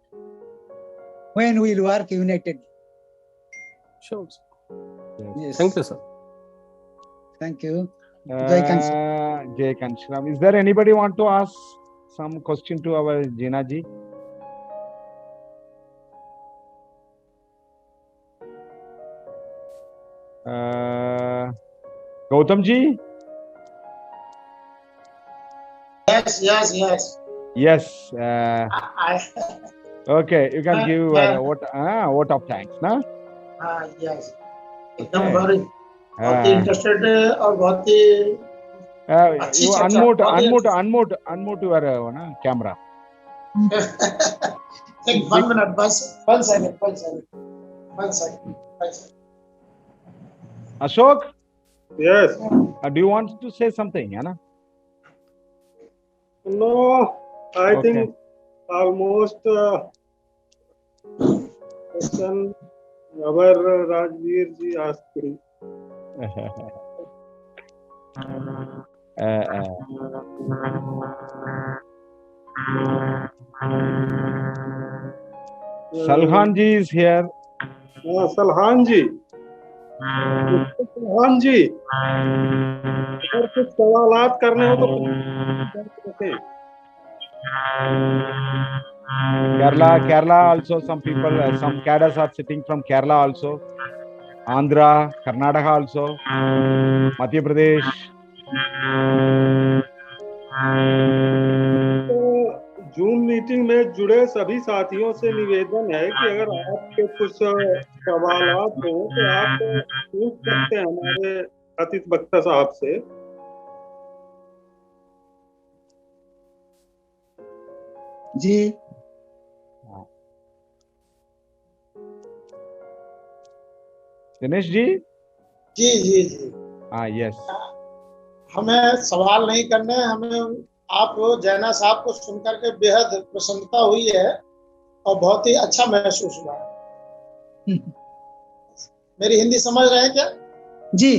when we will work united. Sure. Yes. Thank you, sir. Thank you. Jai Jai Kanshram. Is there anybody want to ask some question to our Jina ji? Gautam ji? Yes. Yes. I Okay, you can give vote of thanks, na? yes. Okay. एकदम बहुत ही interested और बहुत ही अच्छी You चर्चा, unmute your camera. एक 1 minute बस 1 second. Ashok, Yes. do you want to say something, Anna? No, I Okay. think almost question our Rajveer ji asked me. Salhan ji is here. सलहान जी अगर कुछ सवालात करने हो तो Kerala also some people, some cadres are sitting from Kerala also. Andhra, Karnataka also. Madhya Pradesh. Zoom meeting में जुड़े सभी साथियों से निवेदन है कि अगर आपके कुछ सवालात हो तो आप पूछ सकते हैं हमारे अतिथि वक्ता साहब से। जी दिनेश जी? जी Yes. हमें सवाल नहीं करने, हमें आप जैना साहब को सुनकर के बेहद प्रसन्नता हुई है और बहुत ही अच्छा महसूस हुआ है। मेरी हिंदी समझ रहे हैं क्या? जी,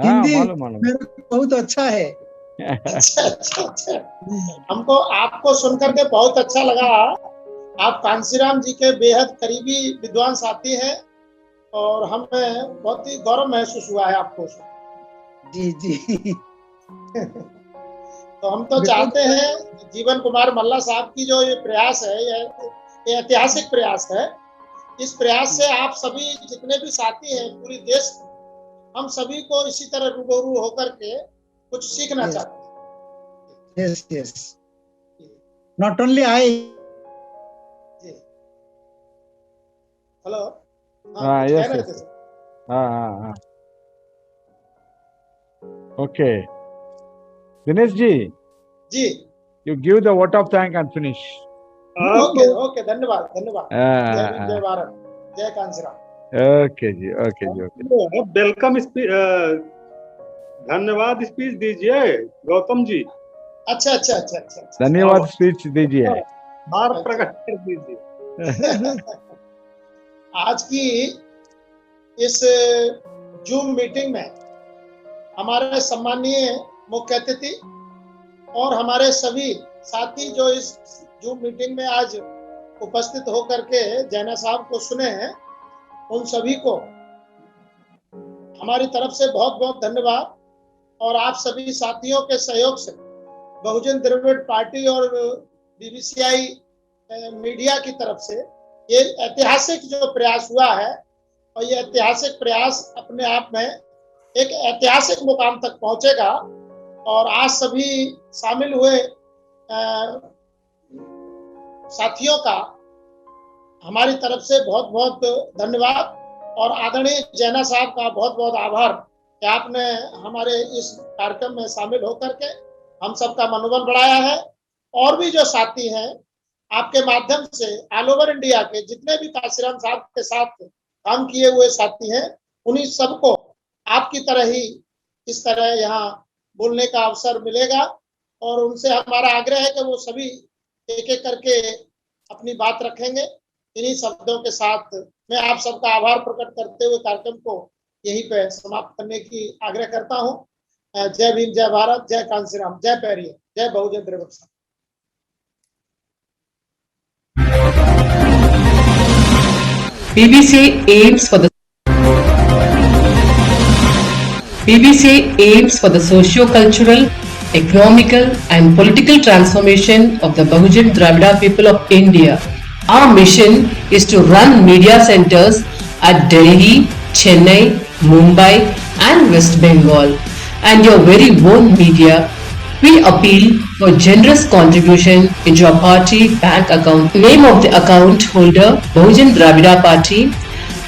हिंदी मालूम। मेरा बहुत अच्छा है। अच्छा। हमको आपको सुनकर के बहुत अच्छा लगा। आप कांसीराम जी के बेहद करीबी विद्वान साथी हैं और हमें बहुत ही गौरव महसूस हुआ है आपको। जी। तो हम तो चाहते हैं जीवन कुमार मल्ला साहब की जो ये प्रयास है, ये ऐतिहासिक प्रयास है। इस प्रयास से आप सभी जितने भी साथी हैं पूरी देश, हम सभी को इसी तरह रूबरू होकर के कुछ सीखना चाहते हैं। Yes. Not only I. Hello. Yes. Okay. Dinesh ji. जी। You give the vote of thanks and finish. Okay, धन्यवाद। जय हिंद, जय भारत, जय कांसीराम। Okay जी। वेलकम स्पीच, धन्यवाद स्पीच दीजिए गौतम जी। अच्छा। धन्यवाद स्पीच दीजिए। भार प्रकट कर दीजिए। आज की इस जूम मीटिंग में हमारे सम्मानीय मुख्य अतिथि और हमारे सभी साथी जूम मीटिंग में आज उपस्थित होकर के जैना साहब को सुने हैं, उन सभी को हमारी तरफ से बहुत बहुत धन्यवाद। और आप सभी साथियों के सहयोग से बहुजन द्रविड़ पार्टी और बीबीसीआई मीडिया की तरफ से ये ऐतिहासिक जो प्रयास हुआ है, और ये ऐतिहासिक प्रयास अपने आप में एक ऐतिहासिक मुकाम तक पहुंचेगा। और आज सभी शामिल हुए साथियों का हमारी तरफ से बहुत बहुत धन्यवाद, और आदरणीय जैना साहब का बहुत बहुत आभार कि आपने हमारे इस कार्यक्रम में शामिल होकर के हम सबका मनोबल बढ़ाया है। और भी जो साथी हैं, आपके माध्यम से ऑल ओवर इंडिया के जितने भी कांसीराम साहब के साथ काम किए हुए साथी हैं, उन्हीं सबको आपकी तरह ही इस तरह यहाँ बोलने का अवसर मिलेगा। और उनसे हमारा आग्रह है कि वो सभी एक एक करके अपनी बात रखेंगे। इन्हीं शब्दों के साथ मैं आप सबका आभार प्रकट करते हुए कार्यक्रम को यहीं पे समाप्त करने की आग्रह करता हूँ। जय भीम, जय भारत, जय कांसीराम, जय पैरिय, जय बहुजन Dravid. BBC aims for the socio-cultural, economical and political transformation of the Bahujan Dravida people of India. Our mission is to run media centers at Delhi, Chennai, Mumbai and West Bengal. And your very own media, we appeal for generous contribution into our party bank account. Name of the account holder, Bahujan Dravida Party.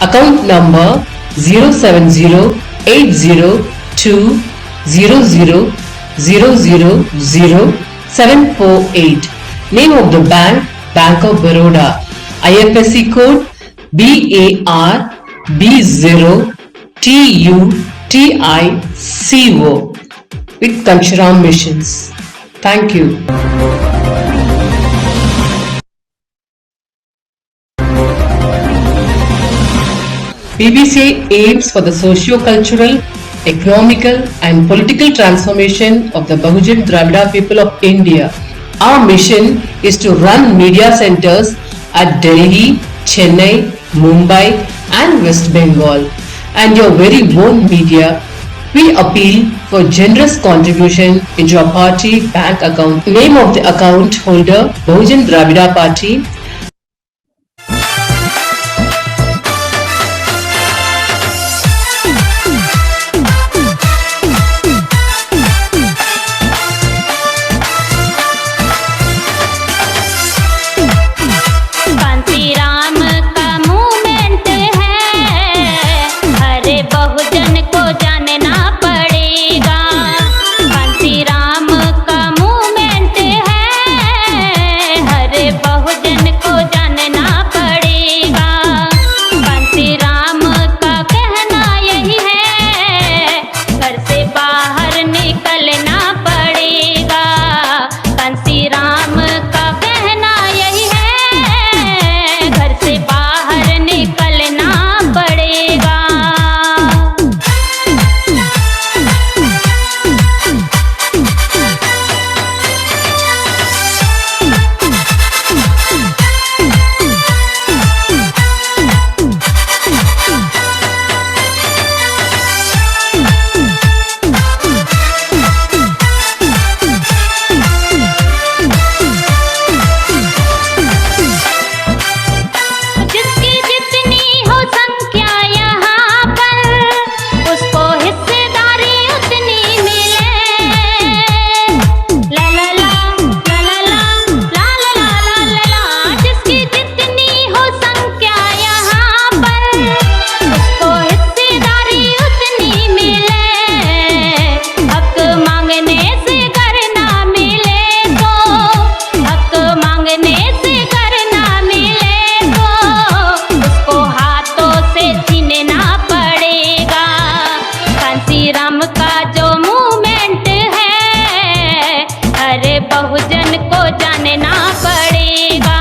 Account number 0708000000748. Name of the bank, Bank of Baroda. IFSC code BAR B0TUTICO with Kanshiram Missions. Thank you. BBC aims for the socio-cultural, economical and political transformation of the Bahujan Dravida people of India. Our mission is to run media centers at Delhi, Chennai, Mumbai and West Bengal. And your very own media, we appeal for generous contribution into our party bank account. Name of the account holder, Bahujan Dravida Party. Kanshiram का movement है, हर बहुजन को जानना पड़ेगा। कांसीराम का movement है, हर बहुजन को जानना पड़ेगा। कांसीराम का कहना यही है, घर से बाहर निकलना पड़ेगा। कांसीराम का कहना यही है, घर से बाहर निकलना पड़ेगा। जिसकी जितनी हो संख्या यहाँ पर, उसको हिस्सेदारी उतनी मिले। ला ला ला ला ला ला ला ला ला ला ला ला। जिसकी जितनी हो संख्या यहाँ पर, उसको हिस्सेदारी उतनी मिले। हक मांगने से करना मिले तो, हक मांगने से करना मिले तो, उसको हाथों से छीनना पड़ेगा। कांसीराम का जो मूवमेंट है, हर बहुजन को जानना पड़ेगा।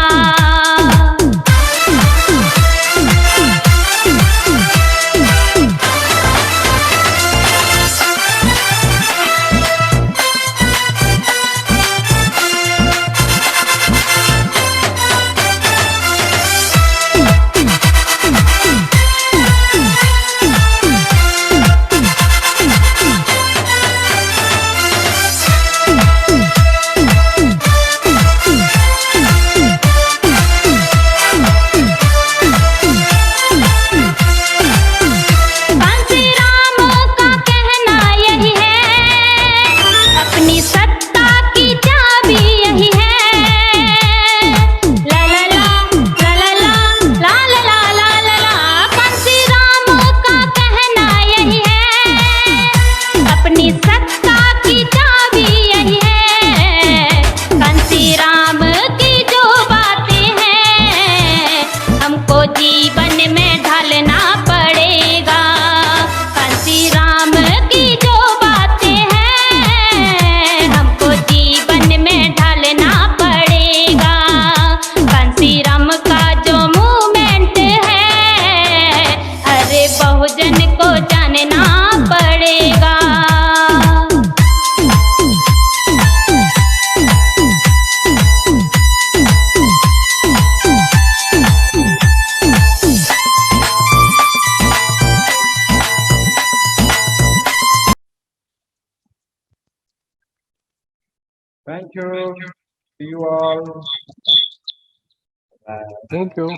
Thank you. See you all. Thank you.